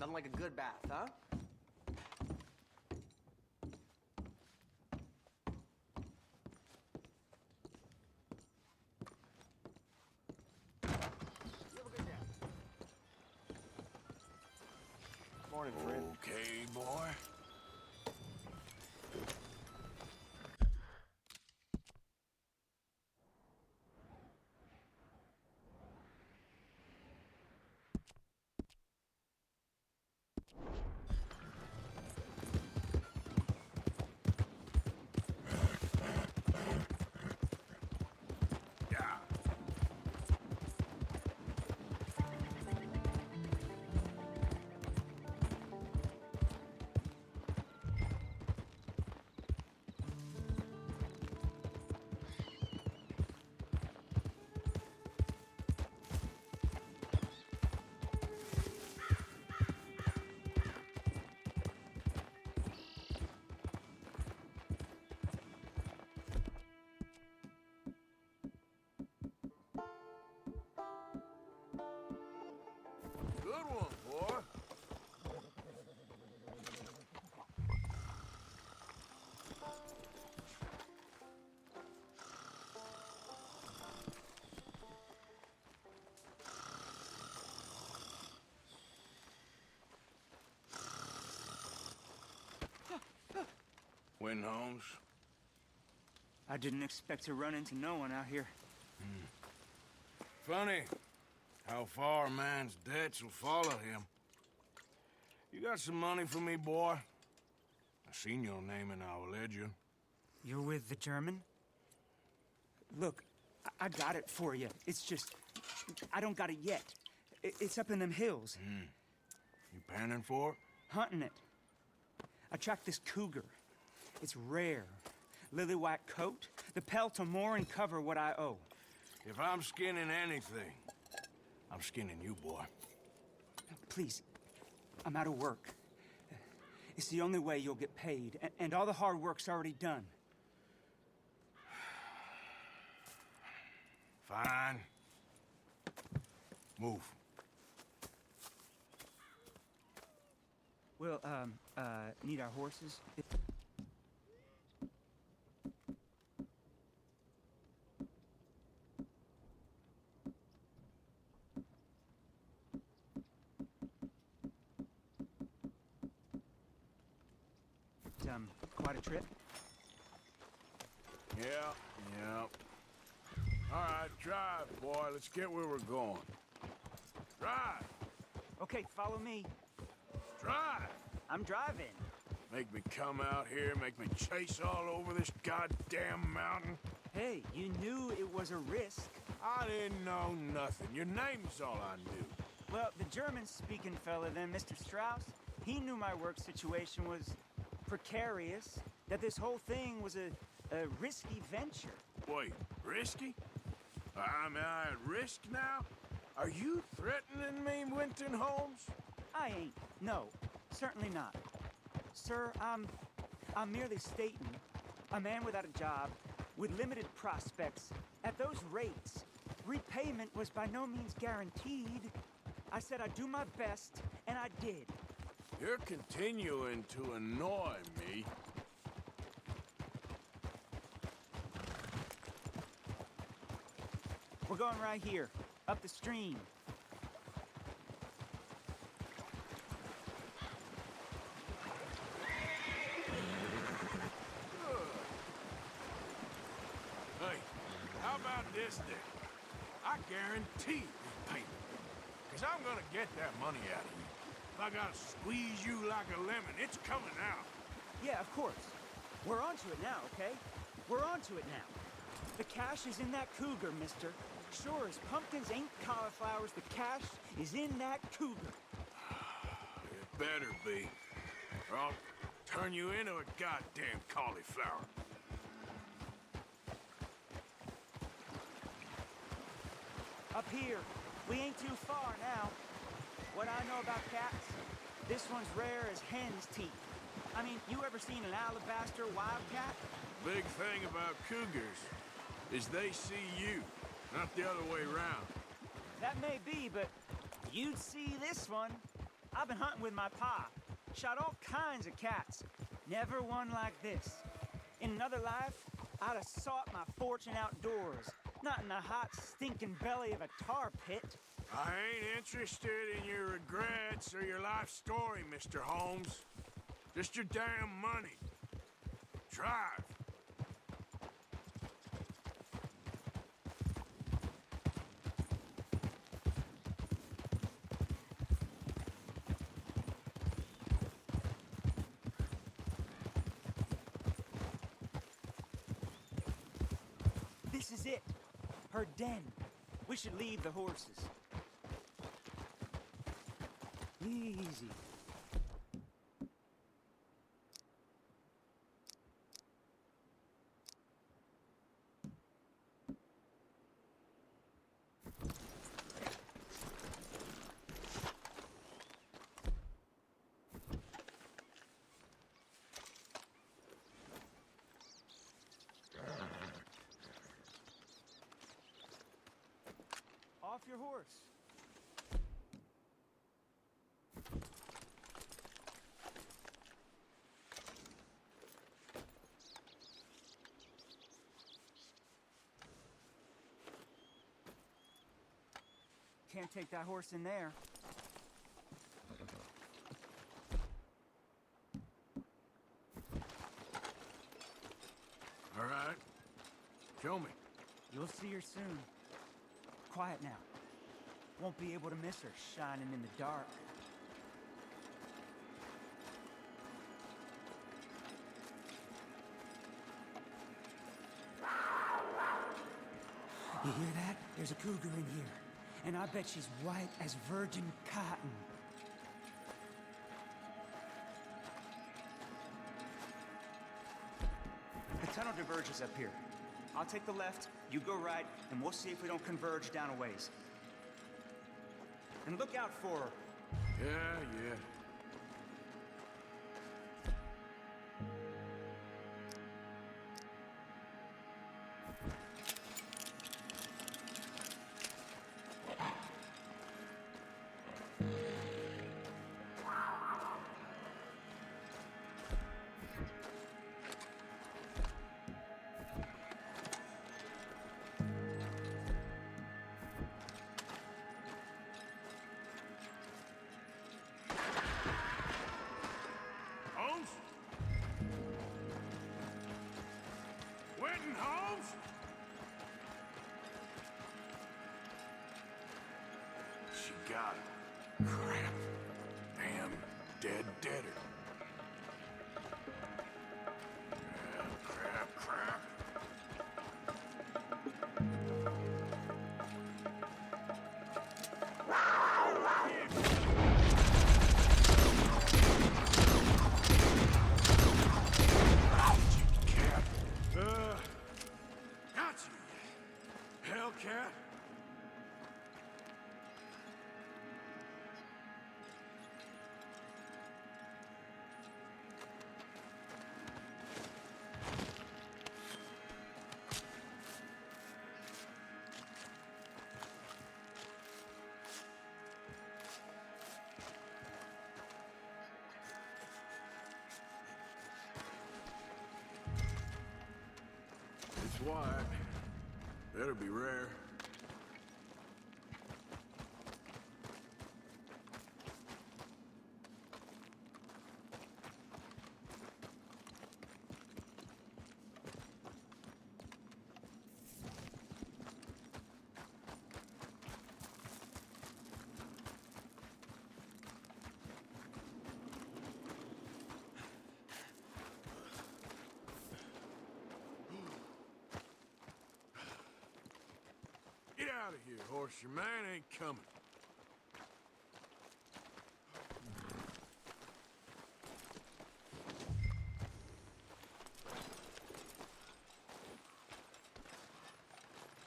Nothing like a good bath, huh? Morning, friend. Okay, boy. Good one, boy. Win, Holmes. I didn't expect to run into no one out here. Funny how far a man's debts will follow him. You got some money for me, boy? I seen your name in our ledger. You're with the German? Look, I got it for you. It's just, I don't got it yet. It's up in them hills. You panning for it? Hunting it. I tracked this cougar. It's rare. Lily white coat, the pelt to more and cover what I owe. If I'm skinning anything, I'm skinning you, boy. Please, I'm out of work. It's the only way you'll get paid, and all the hard work's already done. Fine. Move. Well, need our horses? Quite a trip? Yeah. All right, drive, boy. Let's get where we're going. Drive! Okay, follow me. Drive! I'm driving. Make me come out here, make me chase all over this goddamn mountain. Hey, you knew it was a risk. I didn't know nothing. Your name's all I knew. Well, the German-speaking fella then, Mr. Strauss, he knew my work situation was precarious, that this whole thing was a risky venture. Wait, risky? Am I at risk now? Are you threatening me, Winton Holmes? I ain't. No, certainly not. Sir, I'm merely stating, a man without a job, with limited prospects, at those rates, repayment was by no means guaranteed. I said I'd do my best, and I did. You're continuing to annoy me. We're going right here, up the stream. Hey, how about this then? I guarantee repayment. Because I'm gonna get that money out of you. If I gotta squeeze you like a lemon, it's coming out. Yeah, of course. We're onto it now, okay? We're onto it now. The cash is in that cougar, mister. Sure as pumpkins ain't cauliflowers, the cash is in that cougar. It better be, or I'll turn you into a goddamn cauliflower. Up here, we ain't too far now. What I know about cats, this one's rare as hen's teeth. I mean, you ever seen an alabaster wildcat? Big thing about cougars is they see you, not the other way around. That may be, but you'd see this one. I've been hunting with my pa. Shot all kinds of cats. Never one like this. In another life, I'd have sought my fortune outdoors, not in the hot, stinking belly of a tar pit. I ain't interested in your regrets or your life story, Mr. Holmes. Just your damn money. Drive. This is it. Her den. We should leave the horses. Easy. Off your horse. Can't take that horse in there. All right. Show me. You'll see her soon. Quiet now. Won't be able to miss her shining in the dark. You hear that? There's a cougar in here. And I bet she's white as virgin cotton. The tunnel diverges up here. I'll take the left, you go right, and we'll see if we don't converge down a ways. And look out for her. Yeah. Holmes? Winton Holmes? She got him. Crap. Damn deader. Crap. Got you, Hellcat. It's white. Better be rare. Get out of here, horse. Your man ain't coming.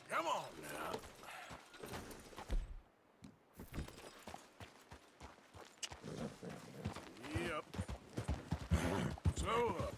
Come on now. Yep. So up.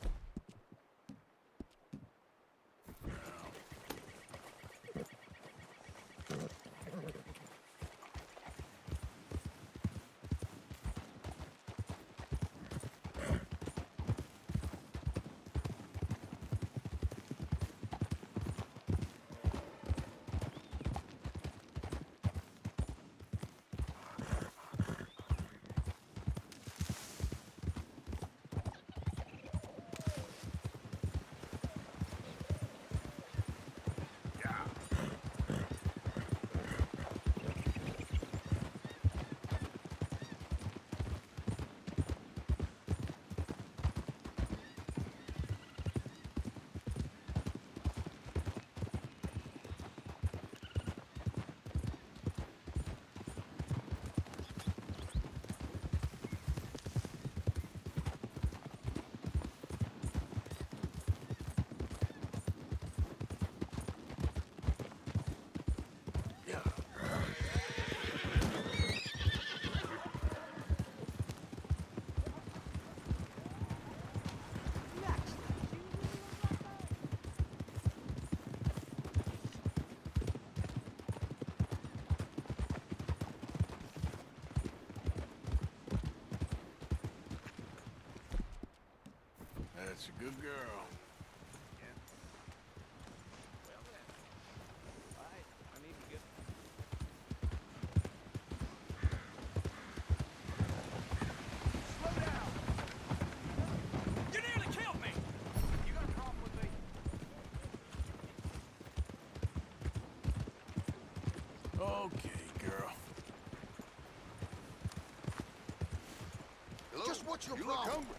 That's a good girl. Well then. I need to get... Slow down! You nearly killed me! You got a problem with me? Okay, girl. Hello? Just what's your You problem? look hungry.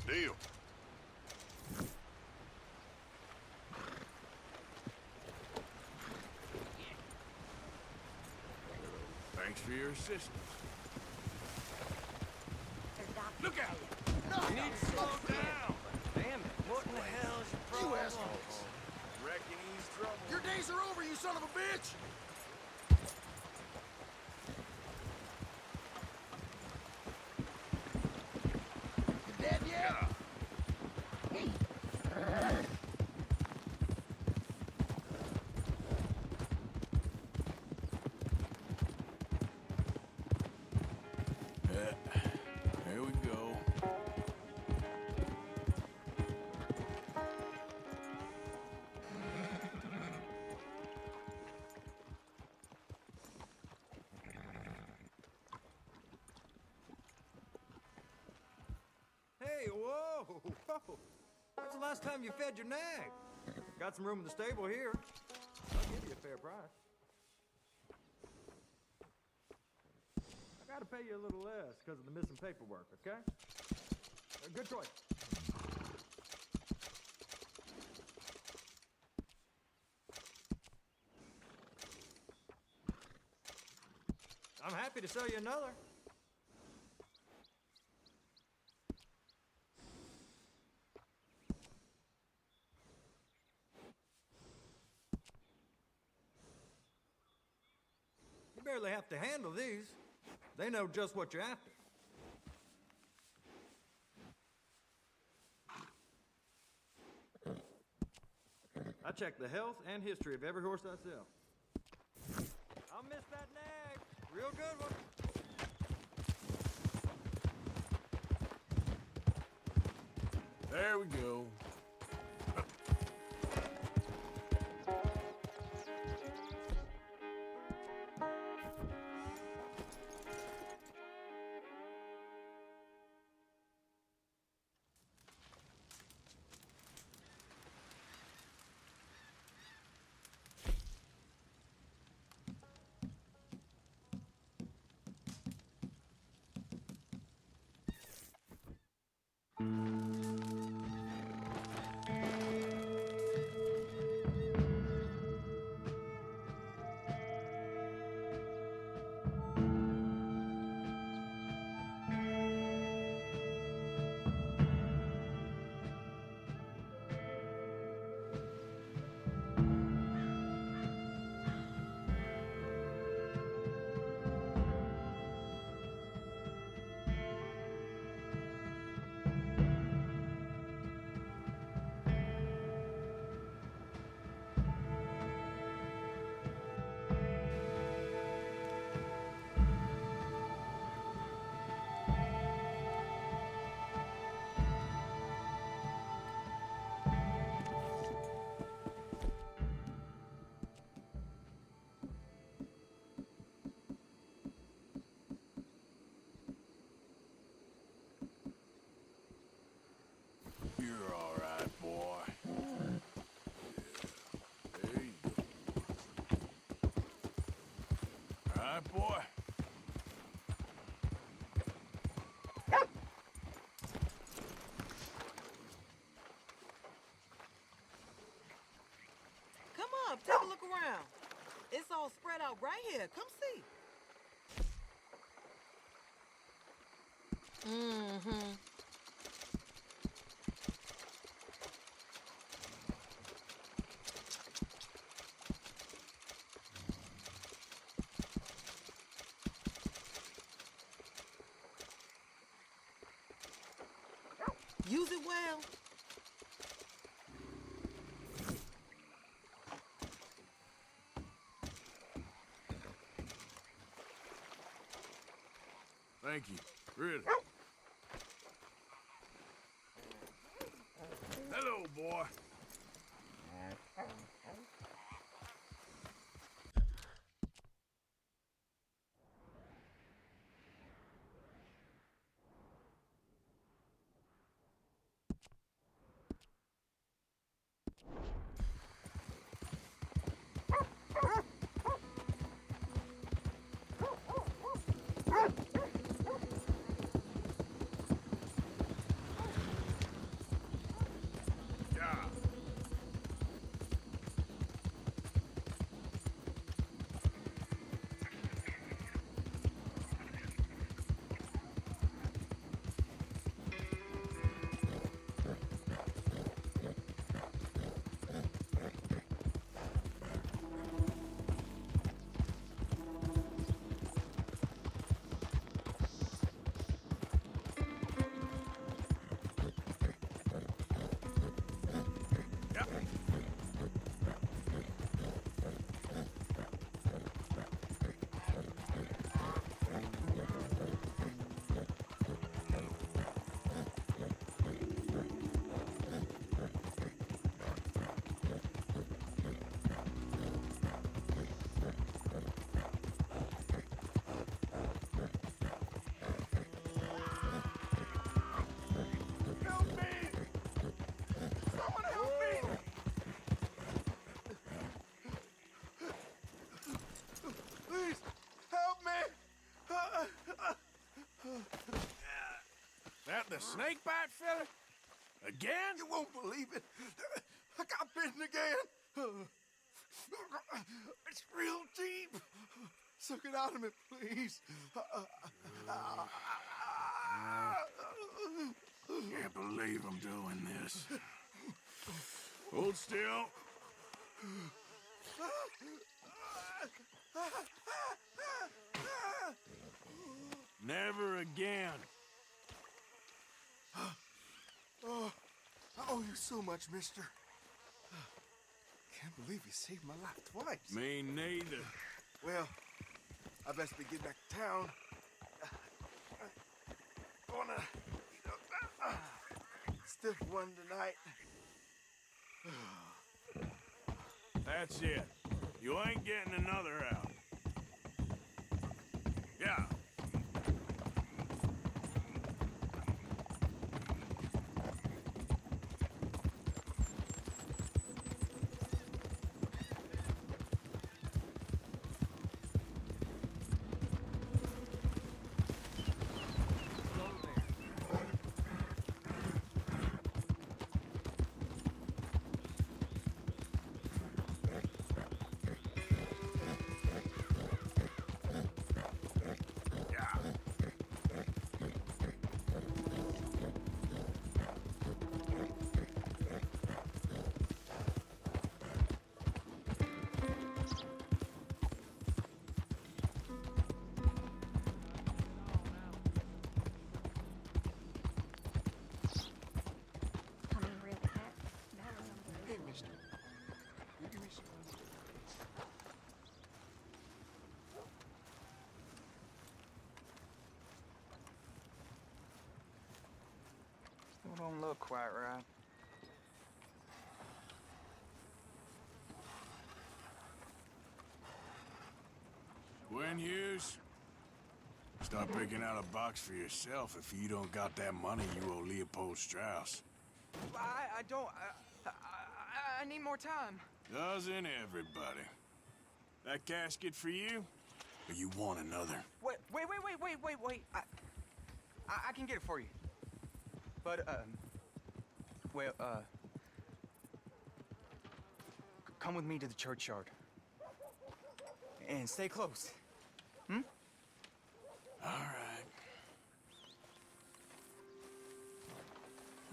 Deal. Thanks for your assistance. Look out! No! You need to slow down! Damn it. What in the hell is your problem? You assholes! Reckon he's trouble. Your days are over, you son of a bitch! You dead yet? Here we go. Hey, whoa! Whoa. When's the last time you fed your nag? Got some room in the stable here. I'll give you a fair price. I gotta pay you a little less because of the missing paperwork, okay? Good choice. I'm happy to sell you another. You barely have to handle these. They know just what you're after. I check the health and history of every horse I sell. I'll miss that nag. Real good one. There we go. You're all right, boy. Yeah. There you go. All right, boy. Come up, take a look around. It's all spread out right here. Come see. Mm-hmm. Use it well. Thank you. Really. Hello, boy. Please, help me! That the snake bite fella? Again? You won't believe it. I got bitten again. It's real deep. Suck it out of me, please. Can't believe I'm doing this. Hold still. Never again. Oh, I owe you so much, mister. Can't believe you saved my life twice. Me neither. Well, I best be getting back to town. Gonna stiff one tonight. That's it. You ain't getting another out. Yeah. Hey, mister. You give me some. Still don't look quite right. When Hughes, start picking out a box for yourself if you don't got that money you owe Leopold Strauss. I don't. I need more time. Doesn't everybody? That casket for you? Or you want another? Wait. I can get it for you. But, come with me to the churchyard. And stay close. Hmm? All right.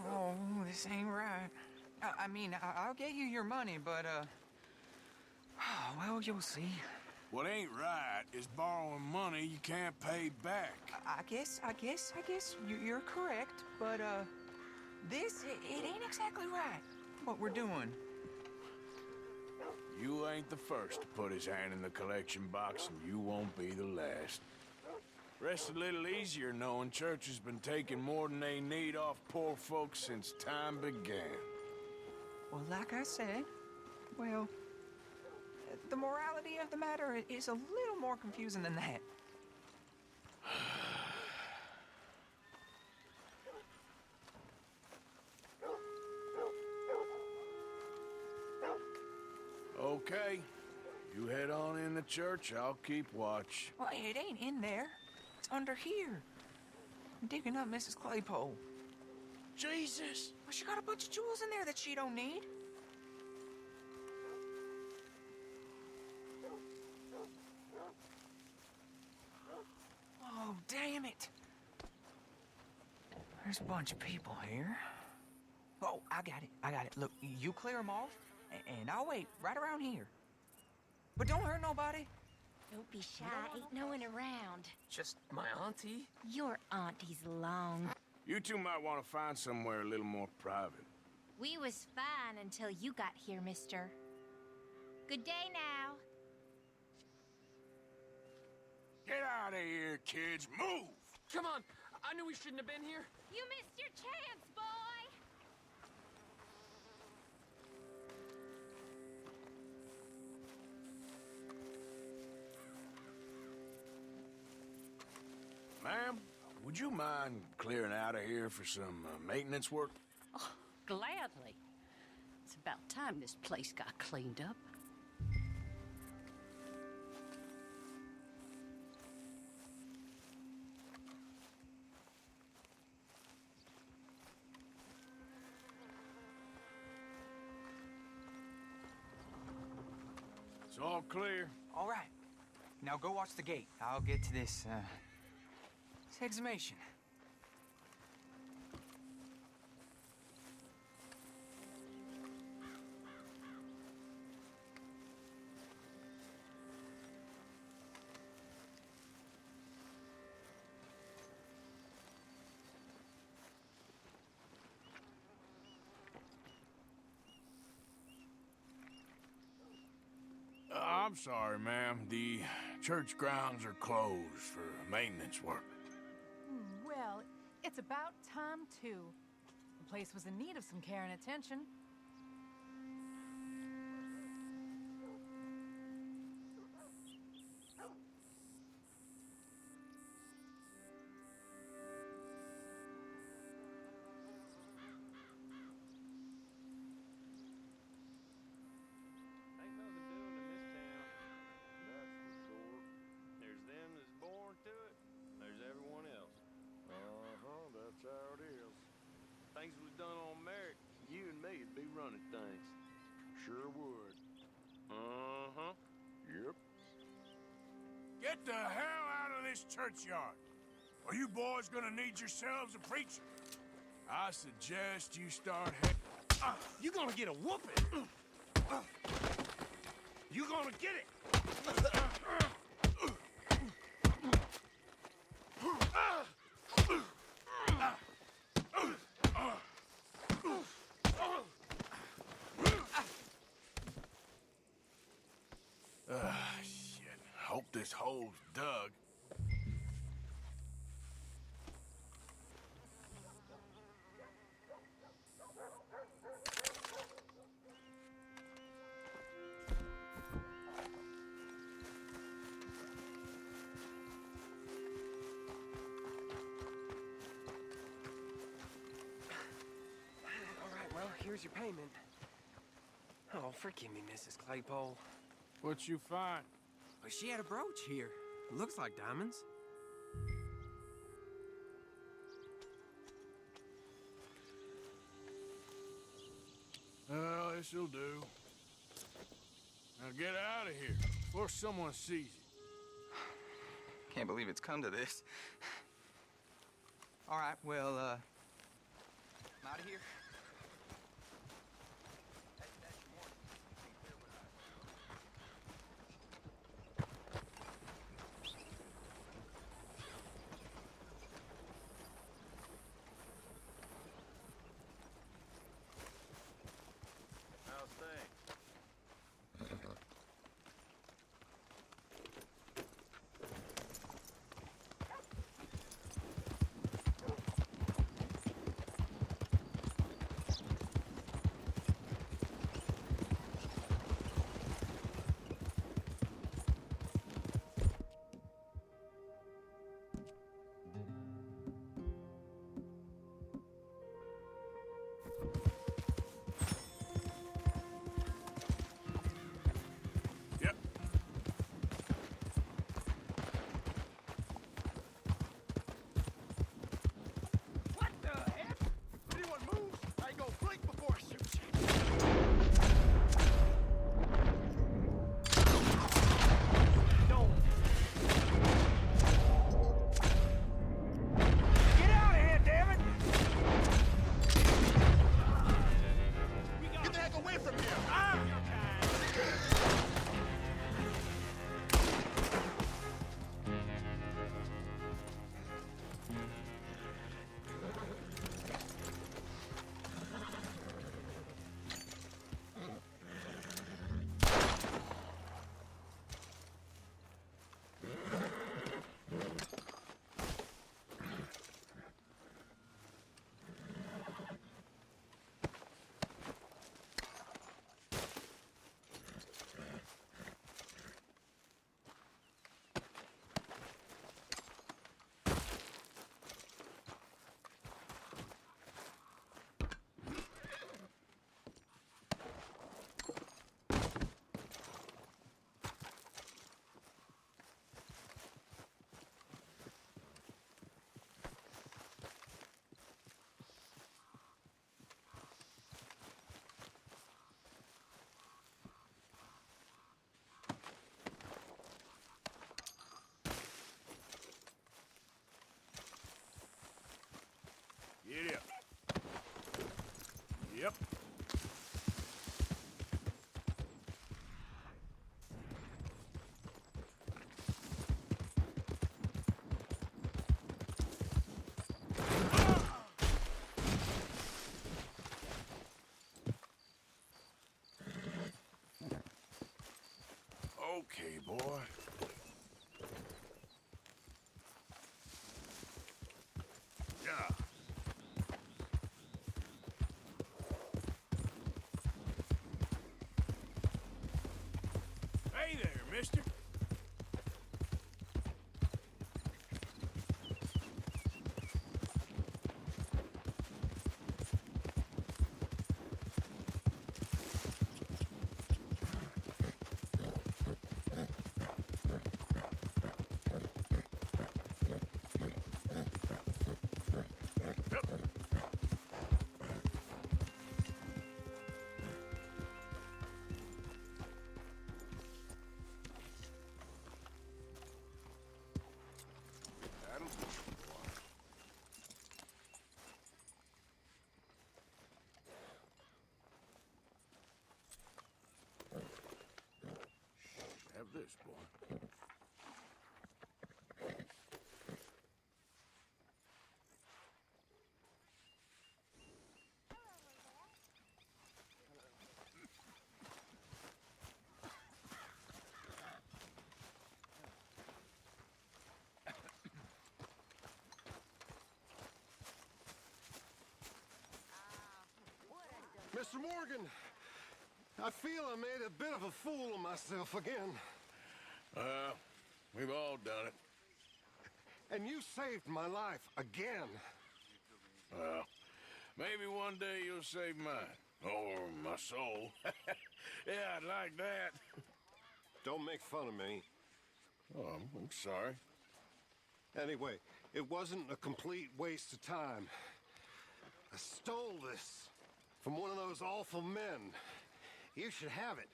Oh, this ain't right. I mean, I'll get you your money, but, well, you'll see. What ain't right is borrowing money you can't pay back. I guess you're correct, but, this, it ain't exactly right, what we're doing. You ain't the first to put his hand in the collection box, and you won't be the last. Rests a little easier knowing church has been taking more than they need off poor folks since time began. Well, like I said, well, the morality of the matter is a little more confusing than that. Okay. You head on in the church, I'll keep watch. Well, it ain't in there. It's under here. I'm digging up Mrs. Claypole. Jesus! Well, she got a bunch of jewels in there that she don't need. Oh, damn it. There's a bunch of people here. Oh, I got it. Look, you clear them off, and I'll wait right around here. But don't hurt nobody. Don't be shy, ain't no one around. Just my auntie? Your auntie's long. You two might want to find somewhere a little more private. We was fine until you got here, mister. Good day now. Get out of here, kids. Move! Come on! I knew we shouldn't have been here. You missed your chance, boy! Ma'am, would you mind clearing out of here for some maintenance work? Oh, gladly. It's about time this place got cleaned up. It's all clear. All right. Now go watch the gate. I'll get to this exhumation. I'm sorry, ma'am. The church grounds are closed for maintenance work. Well, it's about time, too. The place was in need of some care and attention. There's them that's born to it, and there's everyone else. That's how it is. Things was done on merit, you and me'd be running things. Sure would. Yep. Get the hell out of this churchyard, or you boys gonna need yourselves a preacher. I suggest you start You gonna get a whooping. You gonna get it. Shit. Hope this hole's dug. All right, well, here's your payment. Oh, forgive me, Mrs. Claypole. What you find? Well, she had a brooch here. Looks like diamonds. Well, this'll do. Now get out of here before someone sees you. Can't believe it's come to this. All right, well, I'm out of here. How's things? Get up. Yep. Okay, boy. Yeah. Hey there, mister. Have this, boy. Mr. Morgan, I feel I made a bit of a fool of myself again. We've all done it. And you saved my life again. Well, maybe one day you'll save mine. Or my soul. Yeah, I'd like that. Don't make fun of me. Oh, I'm sorry. Anyway, it wasn't a complete waste of time. I stole this from one of those awful men. You should have it.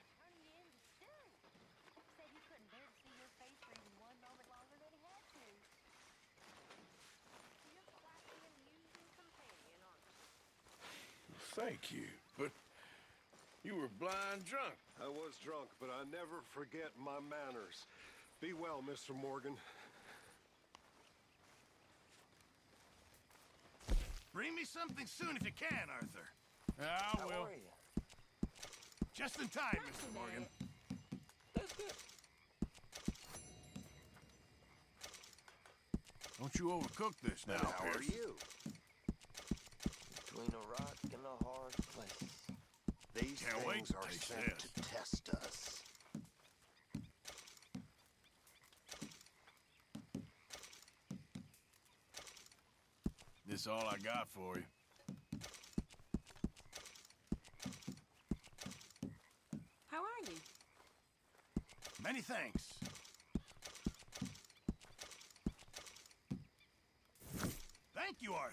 Thank you, but you were blind drunk. I was drunk, but I never forget my manners. Be well, Mr. Morgan. Bring me something soon if you can, Arthur. I How will. are you? Just in time, Mr. Morgan. That's good. Don't you overcook this now, How are Pierce. you? Between a rock and a hard place. These Can't wait things to are taste sent this. to test us. This all I got for you. How are you? Many thanks. Thank you, Arthur.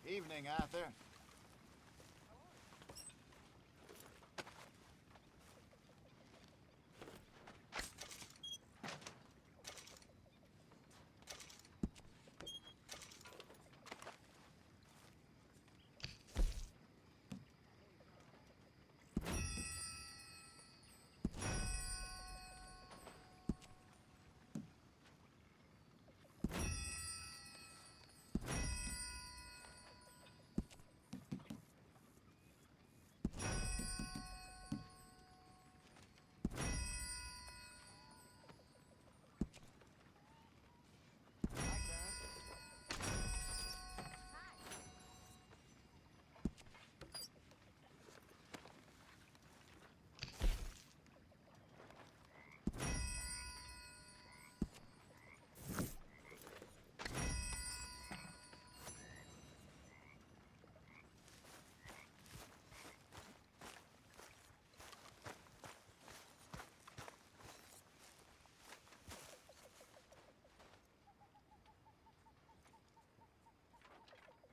Evening, Arthur.